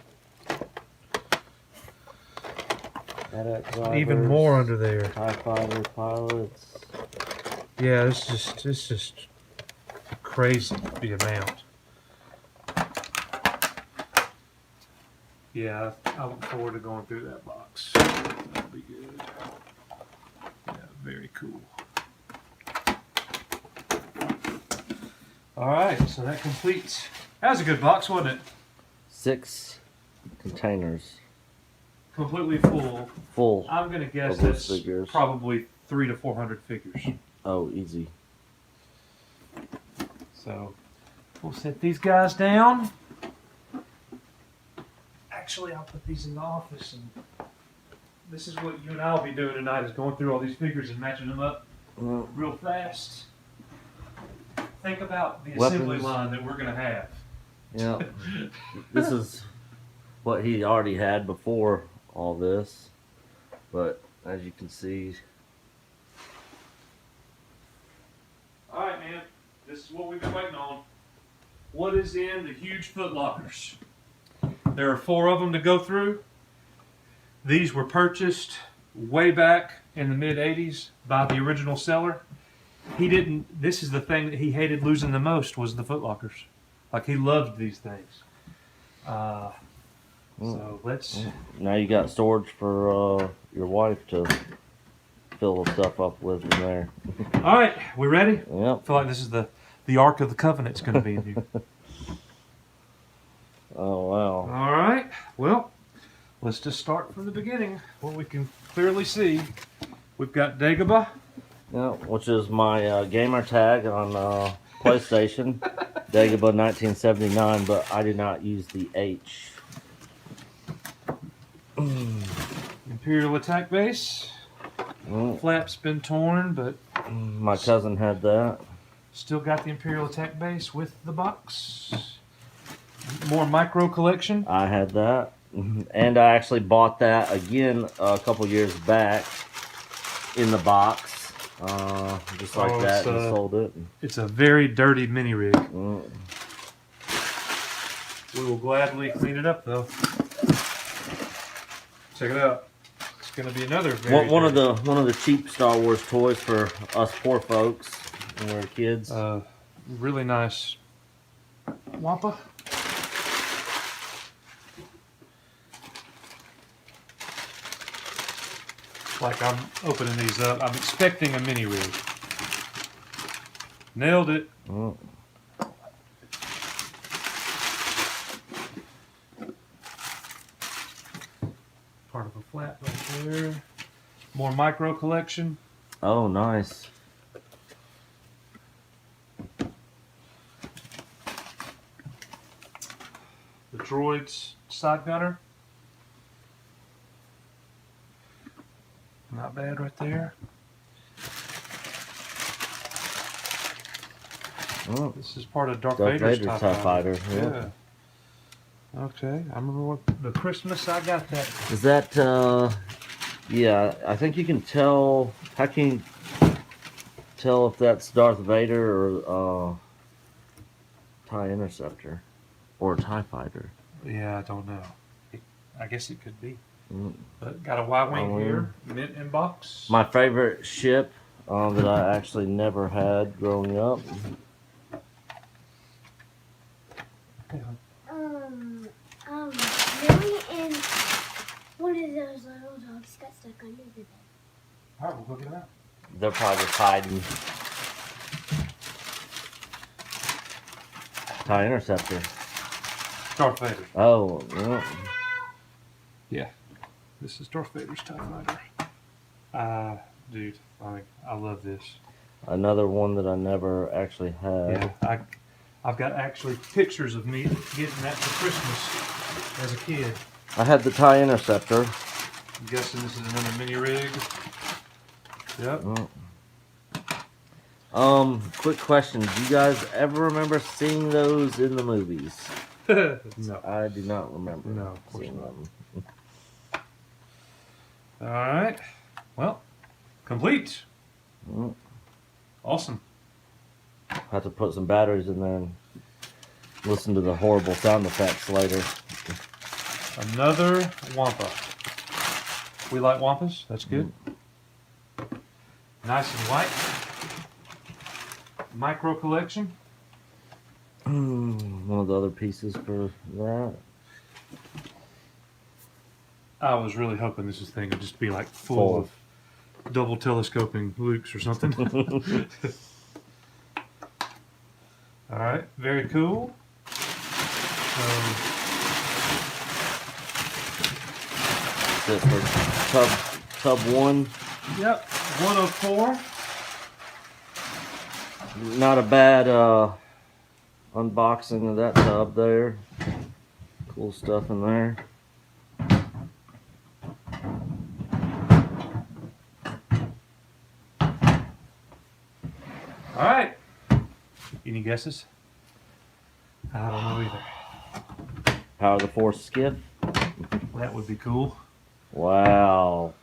even more under there. TIE fighter pilots. Yeah, it's just crazy, the amount. Yeah, I look forward to going through that box. That'll be good. Yeah, very cool. All right, so that completes. That was a good box, wasn't it? 6 containers. Completely full. Full. I'm gonna guess of those that's figures. probably 300 to 400 figures. Oh, easy. So we'll set these guys down. Actually, I'll put these in the office, and this is what you and I'll be doing tonight: is going through all these figures and matching them up real fast. Think about the assembly line that we're gonna have. Yeah. This is what he already had before all this, but as you can see. All right, man. This is what we've been waiting on. What is in the huge foot lockers? There are 4 of them to go through. These were purchased way back in the mid-'80s by the original seller. He didn't. This is the thing that he hated losing the most, was the foot lockers. Like, he loved these things. So let's. Now you got storage for your wife to fill the stuff up with in there. All right, we ready? Yep. I feel like this is the Ark of the Covenant's going to be in here. Oh wow. All right. Well, let's just start from the beginning. What we can clearly see, we've got Dagobah. Yeah, which is my gamer tag on PlayStation. Dagobah 1979, but I do not use the H. Imperial attack base. Flap's been torn, but My cousin had that. still got the Imperial attack base with the box. More micro collection. I had that. And I actually bought that again a couple years back in the box. Just like that, and sold it. It's a very dirty mini rig. We will gladly clean it up, though. Check it out. It's going to be another very One of the cheap Star Wars toys for us poor folks when we were kids. really nice Wampa. Like I'm opening these up. I'm expecting a mini rig. Nailed it. part of a flat right there. More micro collection. Oh, nice. The droid's side gunner. Not bad right there. Oh, This is part of Darth Darth Vader's Vader's TIE TIE Fighter. Yeah. Yeah. Okay, I remember what the Christmas I got that. Is that, yeah, I think you can tell, how can you tell if that's Darth Vader or, TIE Interceptor? Or TIE Fighter? Yeah, I don't know. I guess it could be. Mm. But got a Y-wing Y-wing. here, mint inbox. My favorite ship, that I actually never had growing up. Millie and one of those little dogs got stuck under the bed. All right, we'll go get it out. They're probably just hiding. TIE Interceptor. Darth Vader. Oh, yeah. Yeah. This is Darth Vader's TIE Fighter. Dude, I love this. Another one that I never actually had. Yeah, I've got actually pictures of me getting that for Christmas as a kid. I had the TIE Interceptor. I'm guessing this is another mini rig. Yep. Quick question. Do you guys ever remember seeing those in the movies? No. I do not remember No, of course seeing not. them. All right. Well, complete. Mm. Awesome. Have to put some batteries in there and listen to the horrible sound effects later. Another Wampa. We like Wampas. That's good. Nice and white. Micro collection. One of the other pieces for that. I was really hoping this thing would just be like full of double telescoping Lukes or something. All right, very cool. That's for tub one. Yep, 104. Not a bad unboxing of that tub there. Cool stuff in there. All right. Any guesses? I don't know either. Power of the Force skiff. That would be cool. Wow.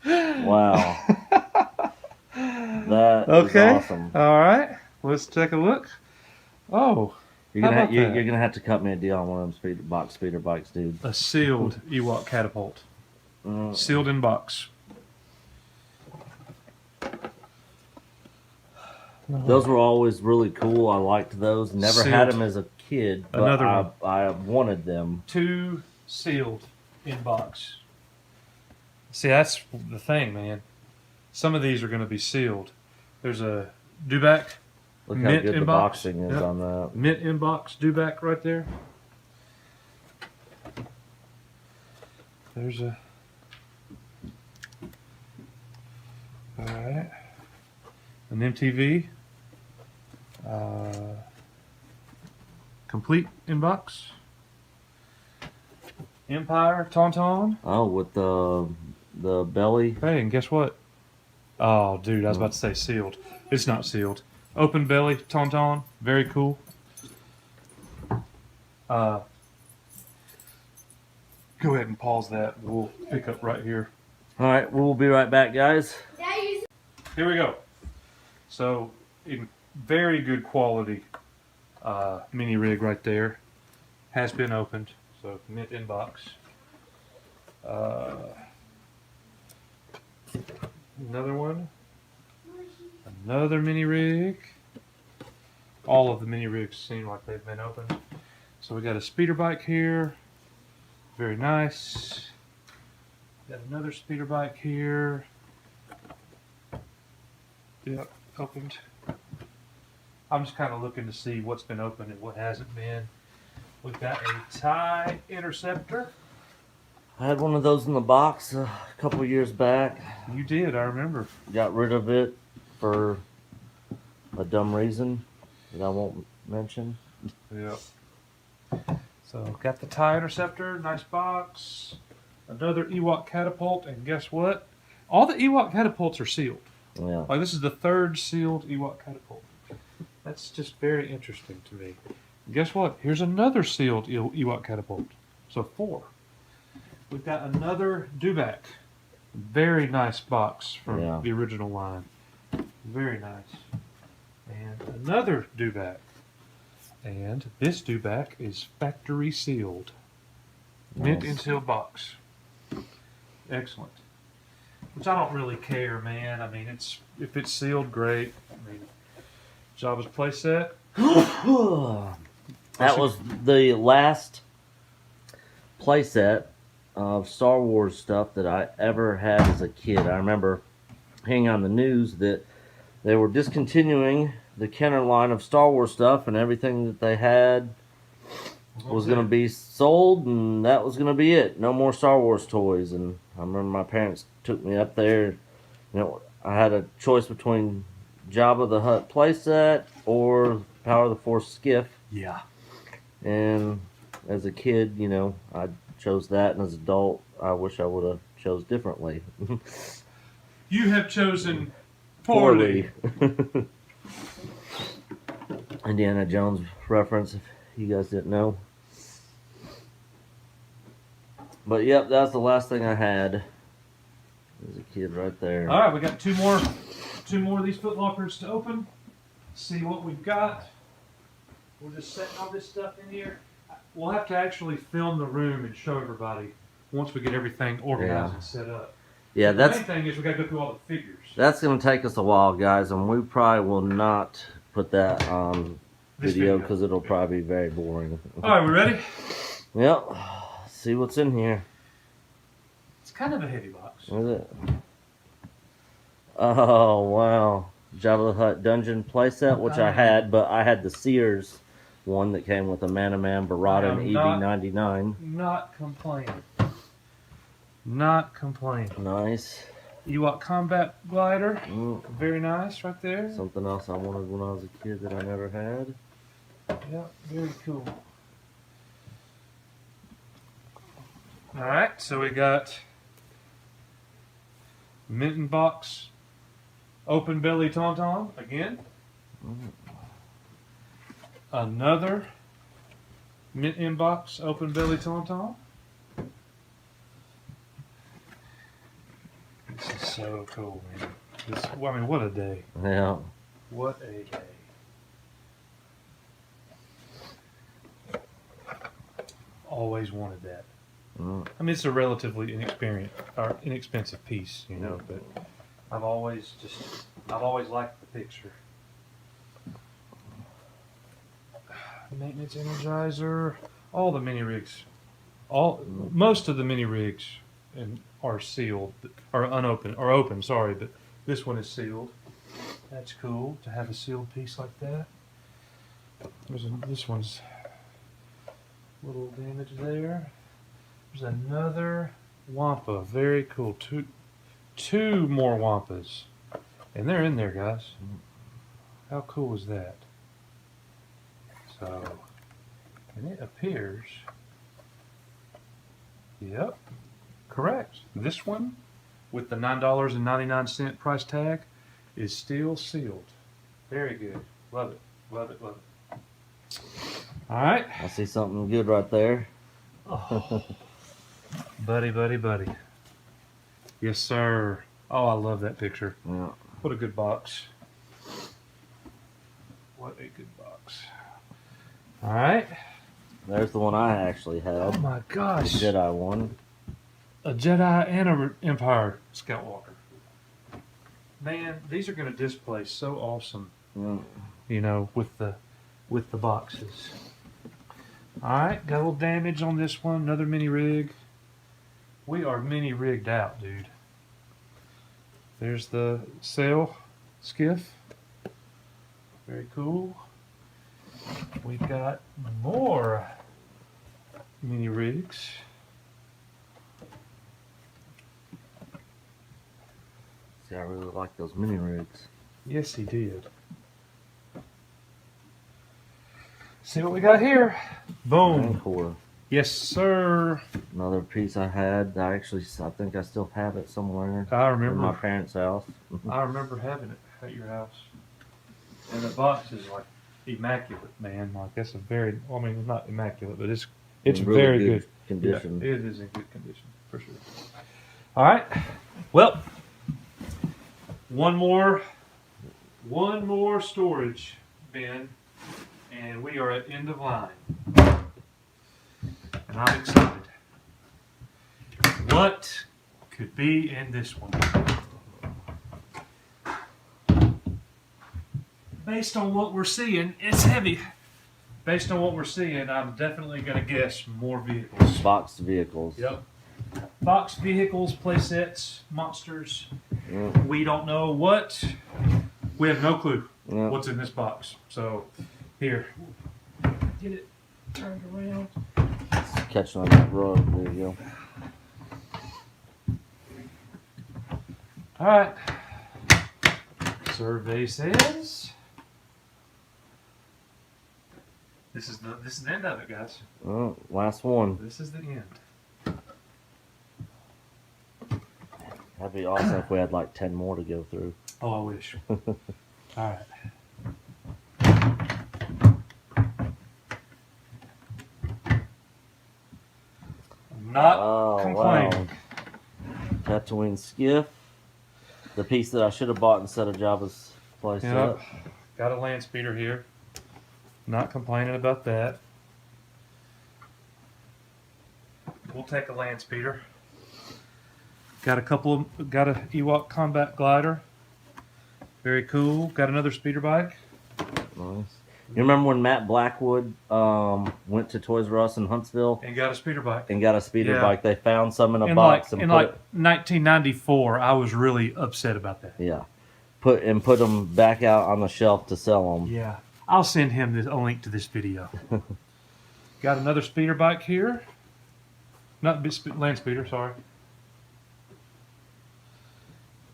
Wow. That is awesome. All right. Let's take a look. Oh, You're how gonna about you're that? gonna have to cut me a deal on one of them speeder bikes, dude. A sealed Ewok catapult. Sealed in box. Those were always really cool. I liked those. Never had Sealed. them as a kid, but Another one. I wanted them. 2 sealed in box. See, that's the thing, man. Some of these are going to be sealed. There's a Dewback Look how mint good the inbox. boxing is Yep. on that. Mint inbox Dewback right there. There's a. All right. An MTV. Complete inbox. Empire Tauntaun. Oh, with the belly. Hey, and guess what? Oh, dude, I was about to say sealed. It's not sealed. Open belly Tauntaun. Very cool. Go ahead and pause that. We'll pick up right here. All right, we'll be right back, guys. Here we go. So, in very good quality mini rig right there. Has been opened. So, mint inbox. Another one. Another mini rig. All of the mini rigs seem like they've been opened. So we got a speeder bike here. Very nice. Got another speeder bike here. Yep, opened. I'm just kind of looking to see what's been opened and what hasn't been. We've got a TIE Interceptor. I had one of those in the box a couple years back. You did, I remember. Got rid of it for a dumb reason that I won't mention. Yep. So got the TIE Interceptor, nice box. Another Ewok catapult, and guess what? All the Ewok catapults are sealed. Yeah. Like this is the third sealed Ewok catapult. That's just very interesting to me. And guess what? Here's another sealed Ewok catapult. So 4. We've got another Dewback. Very nice box from Yeah. the original line. Very nice. And another Dewback. And this Dewback is factory sealed. Mint Nice. and sealed box. Excellent. Which I don't really care, man. I mean, if it's sealed, great. I mean, Jabba's playset. That was the last playset of Star Wars stuff that I ever had as a kid. I remember hearing on the news that they were discontinuing the Kenner line of Star Wars stuff, and everything that they had was going to be sold, and that was going to be it. No more Star Wars toys. And I remember my parents took me up there. You know, I had a choice between Jabba the Hutt playset or Power of the Force skiff. Yeah. And as a kid, you know, I chose that, and as an adult, I wish I would have chose differently. You have chosen poorly. Indiana Jones reference, if you guys didn't know. But yep, that's the last thing I had as a kid right there. All right, we got two more of these foot lockers to open. See what we've got. We're just setting all this stuff in here. We'll have to actually film the room and show everybody once we get everything organized and set up. Yeah, The main thing is we got to go through all the figures. that's going to take us a while, guys, and we probably will not put that on This video video. because it'll probably be very boring. All right, we ready? Yep. See what's in here. It's kind of a heavy box. What is it? Oh, wow. Jabba the Hutt Dungeon playset, which I had, but I had the Sears one that came with a Man-O-Man, Barada, and EB99. Not complaining. Not complaining. Nice. Ewok Combat Glider. Mm, Very nice right there. something else I wanted when I was a kid that I never had. Yeah, very cool. All right, so we got Minton Box Open Belly Tauntaun again. Another Mint Inbox Open Belly Tauntaun. This is so cool, man. I mean, what a day. Yeah. What a day. Always wanted that. Mm, I mean, it's a relatively inexpensive piece, you know, but I've always liked the picture. Maintenance Energizer, all the mini rigs, most of the mini rigs are sealed, or unopened, or open, sorry, but this one is sealed. That's cool to have a sealed piece like that. This one's a little damage there. There's another Wampa, very cool. Two more Wampas, and they're in there, guys. How cool is that? So, and it appears, yep, correct. This one, with the $9.99 price tag, is still sealed. Very good. Love it. Love it. Love it. All right. I see something good right there. Oh. Buddy, buddy, buddy. Yes, sir. Oh, I love that picture. Yeah. What a good box. What a good box. All right. There's the one I actually had. Oh my The gosh. Jedi one. A Jedi and a Empire Scout Walker. Man, these are going to display so awesome, Mm. you know, with the boxes. All right, got a little damage on this one. Another mini rig. We are mini rigged out, dude. There's the sail skiff. Very cool. We've got more mini rigs. See, I really like those mini rigs. Yes, he did. See what we got here. Boom. Encore. Yes, sir. Another piece I had. I think I still have it somewhere I in my remember. parents' house. I remember having it at your house. And the box is like immaculate, man. Like that's a very. Well, I mean, it's not immaculate, but it's In really very good condition. Yeah, it is in good condition for sure. All right. Well, one more storage bin, and we are at end of line. And I'm excited. What could be in this one? Based on what we're seeing, it's heavy. Based on what we're seeing, I'm definitely going to guess more vehicles. Boxed vehicles. Yep. Box vehicles, playsets, monsters. Yep. We don't know what. We have no clue Yep. what's in this box. So, here. Get it turned around. It's catching on that rug. There you go. All right. Survey says this is the end of it, guys. Oh, last one. This is the end. That'd be awesome if we had like 10 more to go through. Oh, I wish. All right. I'm not complaining. Wow. Tatooine skiff. The piece that I should have bought instead of Jabba's playset. Yep. Got a land speeder here. Not complaining about that. We'll take a land speeder. Got a Ewok combat glider. Very cool. Got another speeder bike. Nice. You remember when Matt Blackwood went to Toys R Us in Huntsville And got a speeder bike. and got a speeder Yeah. bike? They found some in a In box like, and in put like 1994, I was really upset about that. put them back out on the shelf to sell them. Yeah. I'll send him a link to this video. Got another speeder bike here. Not land speeder, sorry.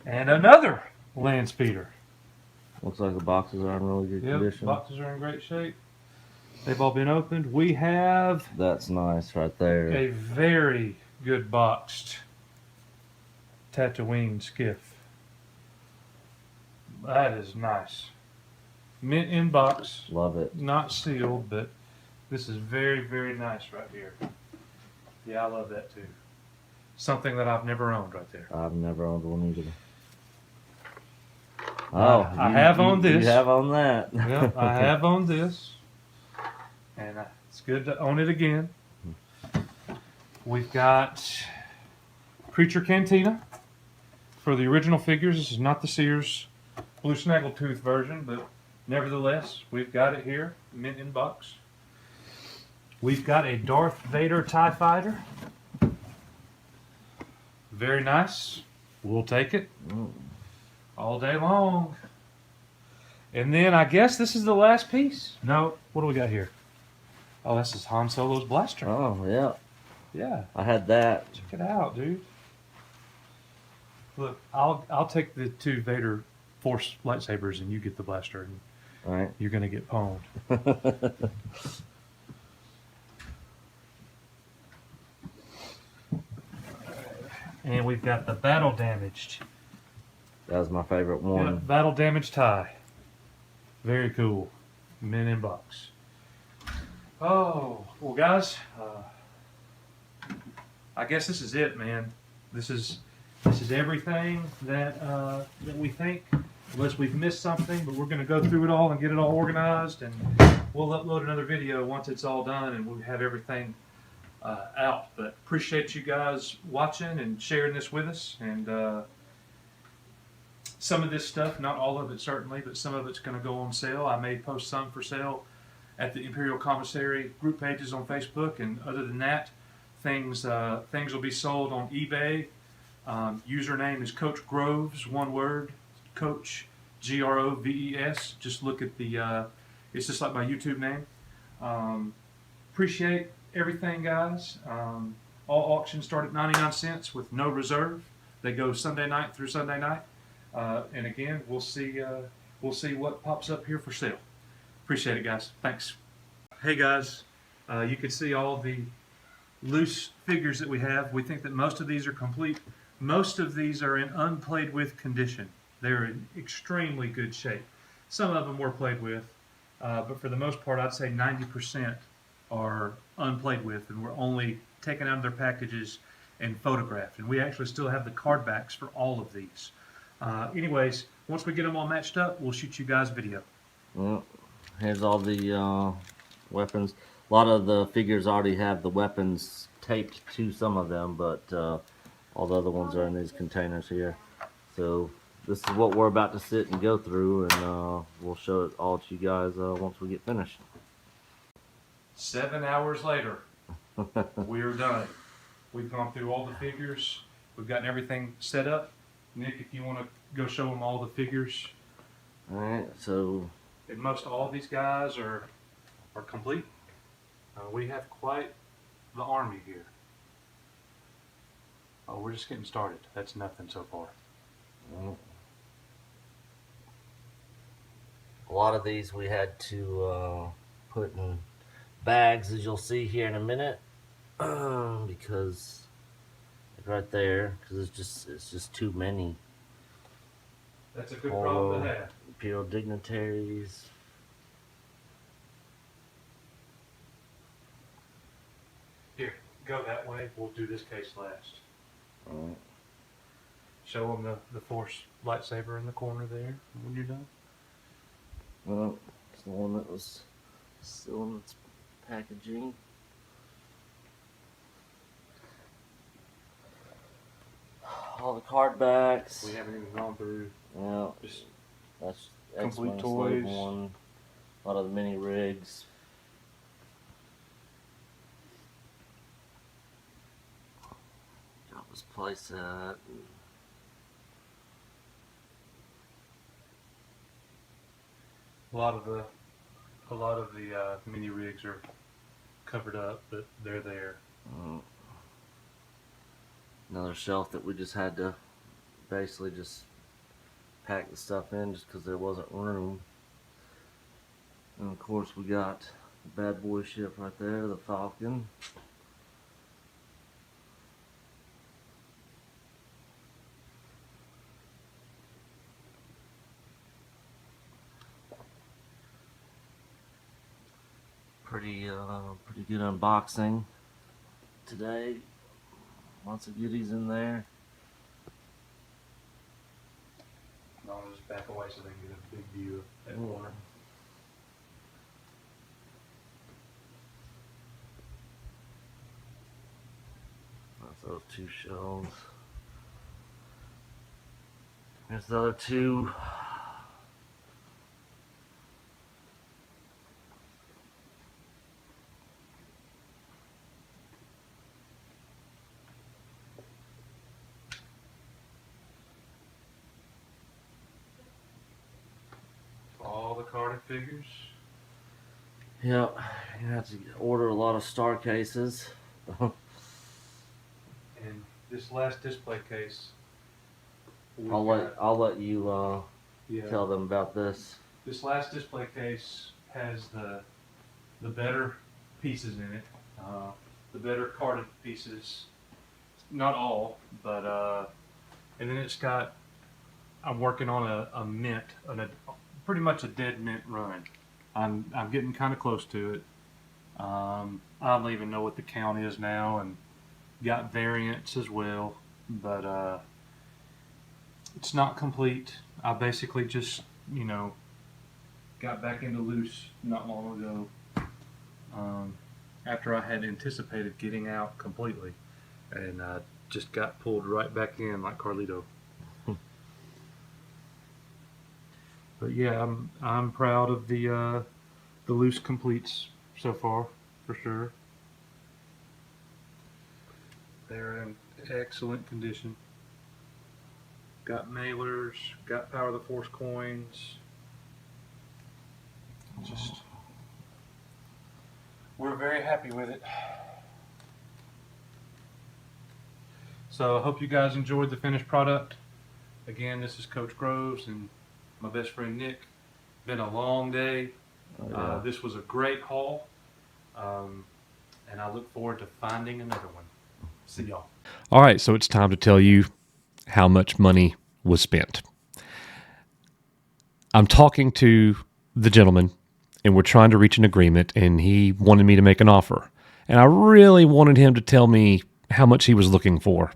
And another land speeder. Looks like the boxes are in really good Yep, condition. boxes are in great shape. They've all been opened. We have That's nice right there. a very good boxed Tatooine skiff. That is nice. Mint in box, Love it. not sealed, but this is very, very nice right here. Yeah, I love that too. Something that I've never owned right there. I've never owned one either. Oh, I have owned this. You have owned that. Yep, I have owned this, and it's good to own it again. We've got Creature Cantina for the original figures. This is not the Sears Blue Snaggletooth version, but nevertheless, we've got it here, mint in box. We've got a Darth Vader TIE Fighter. Very nice. We'll take it all day long. And then I guess this is the last piece. No, what do we got here? Oh, this is Han Solo's blaster. Oh, yeah. Yeah, I had that. check it out, dude. Look, I'll take the two Vader Force lightsabers, and you get the blaster, and All right. you're gonna get pwned. And we've got the battle damaged. That was my favorite one. Yeah, battle damaged tie. Very cool. Mint in box. Oh, well, guys, I guess this is it, man. This is everything that that we think, unless we've missed something. But we're going to go through it all and get it all organized, and we'll upload another video once it's all done and we have everything out. But appreciate you guys watching and sharing this with us. And some of this stuff, not all of it certainly, but some of it's going to go on sale. I may post some for sale at the Imperial Commissary group pages on Facebook, and other than that, things will be sold on eBay. Username is Coach Groves, one word, Coach Groves. Just look at the, it's just like my YouTube name. Appreciate everything, guys. All auctions start at 99 cents with no reserve. They go Sunday night through Sunday night. And again, we'll see what pops up here for sale. Appreciate it, guys. Thanks. Hey guys, you can see all the loose figures that we have. We think that most of these are complete. Most of these are in unplayed with condition. They're in extremely good shape. Some of them were played with, but for the most part, I'd say 90% are unplayed with, and were only taken out of their packages and photographed. And we actually still have the card backs for all of these. Anyways, once we get them all matched up, we'll shoot you guys a video. Well, here's all the weapons. A lot of the figures already have the weapons taped to some of them, but all the other ones are in these containers here. So this is what we're about to sit and go through, and we'll show it all to you guys once we get finished. 7 hours later, we're done. We've gone through all the figures. We've gotten everything set up. Nick, if you want to go show them all the figures. Alright, so And most all these guys are complete. We have quite the army here. Oh, we're just getting started. That's nothing so far. a lot of these we had to put in bags, as you'll see here in a minute, because like right there, because it's just too many. That's a good problem to have. Imperial dignitaries. Here, go that way. We'll do this case last. Alright. Show them the Force lightsaber in the corner there when you're done. Well, it's the one that was still in its packaging. All the card backs. We haven't even gone through. Yeah, Just that's complete X-Wing Slave toys. One. A lot of the mini rigs. Got this playset. a lot of the mini rigs are covered up, but they're there. Another shelf that we just had to basically just pack the stuff in just because there wasn't room. And of course we got the bad boy ship right there, the Falcon. Pretty good unboxing today. Lots of goodies in there. I'll just back away so they can get a big view of that corner. That's those two shelves. There's the other two. All the carded figures. Yep, you have to order a lot of star cases. And this last display case. I'll let you Yeah. tell them about this. This last display case has the better pieces in it, the better carded pieces. Not all, but and then it's got. I'm working on a mint, pretty much a dead mint run. I'm getting kind of close to it. I don't even know what the count is now, and got variants as well, but it's not complete. I basically just got back into loose not long ago, after I had anticipated getting out completely, and I just got pulled right back in like Carlito. But yeah, I'm proud of the loose completes so far, for sure. They're in excellent condition. Got mailers, got Power of the Force coins. Just, we're very happy with it. So I hope you guys enjoyed the finished product. Again, this is Coach Groves and my best friend Nick. Been a long day. Oh, yeah. This was a great haul, and I look forward to finding another one. See y'all. All right, so it's time to tell you how much money was spent. I'm talking to the gentleman, and we're trying to reach an agreement, and he wanted me to make an offer. And I really wanted him to tell me how much he was looking for.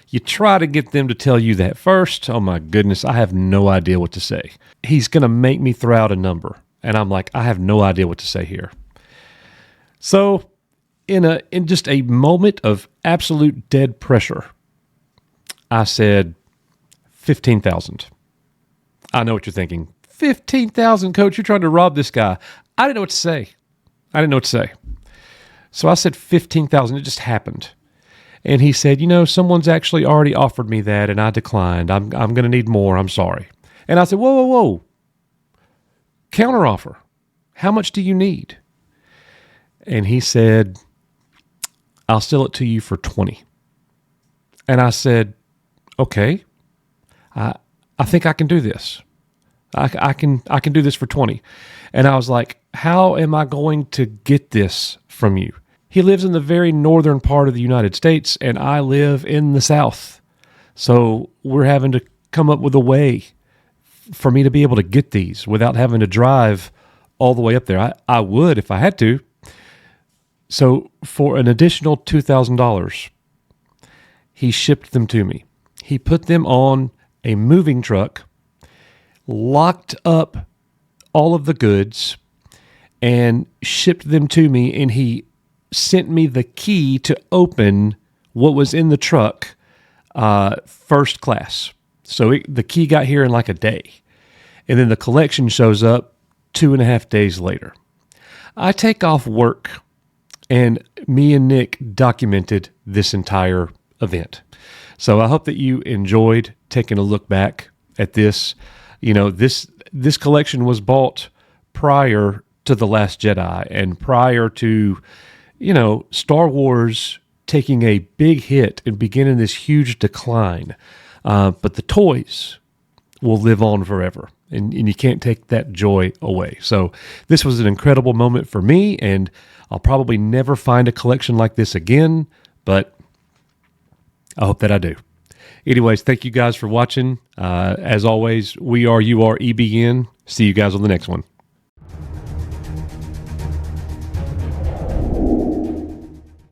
You try to get them to tell you that first. Oh my goodness, I have no idea what to say. He's going to make me throw out a number. And I'm like, I have no idea what to say here. So in just a moment of absolute dead pressure, I said 15,000. I know what you're thinking. 15,000, coach, you're trying to rob this guy. I didn't know what to say. So I said 15,000. It just happened. And he said, someone's actually already offered me that, and I declined. I'm going to need more. I'm sorry. And I said, whoa. Counteroffer. How much do you need? And he said, I'll sell it to you for 20. And I said, okay. I think I can do this. I can do this for 20. And I was like, how am I going to get this from you? He lives in the very northern part of the United States, and I live in the South. So we're having to come up with a way for me to be able to get these without having to drive all the way up there. I would if I had to. So for an additional $2,000, he shipped them to me. He put them on a moving truck, locked up all of the goods, and shipped them to me, and he sent me the key to open what was in the truck first class. So the key got here in like a day. And then the collection shows up 2.5 days later. I take off work, and me and Nick documented this entire event. So I hope that you enjoyed taking a look back at this. This collection was bought prior to The Last Jedi and prior to Star Wars taking a big hit and beginning this huge decline. But the toys will live on forever, and you can't take that joy away. So this was an incredible moment for me, and I'll probably never find a collection like this again, but I hope that I do. Anyways, thank you guys for watching. As always, we are, you are EBN. See you guys on the next one.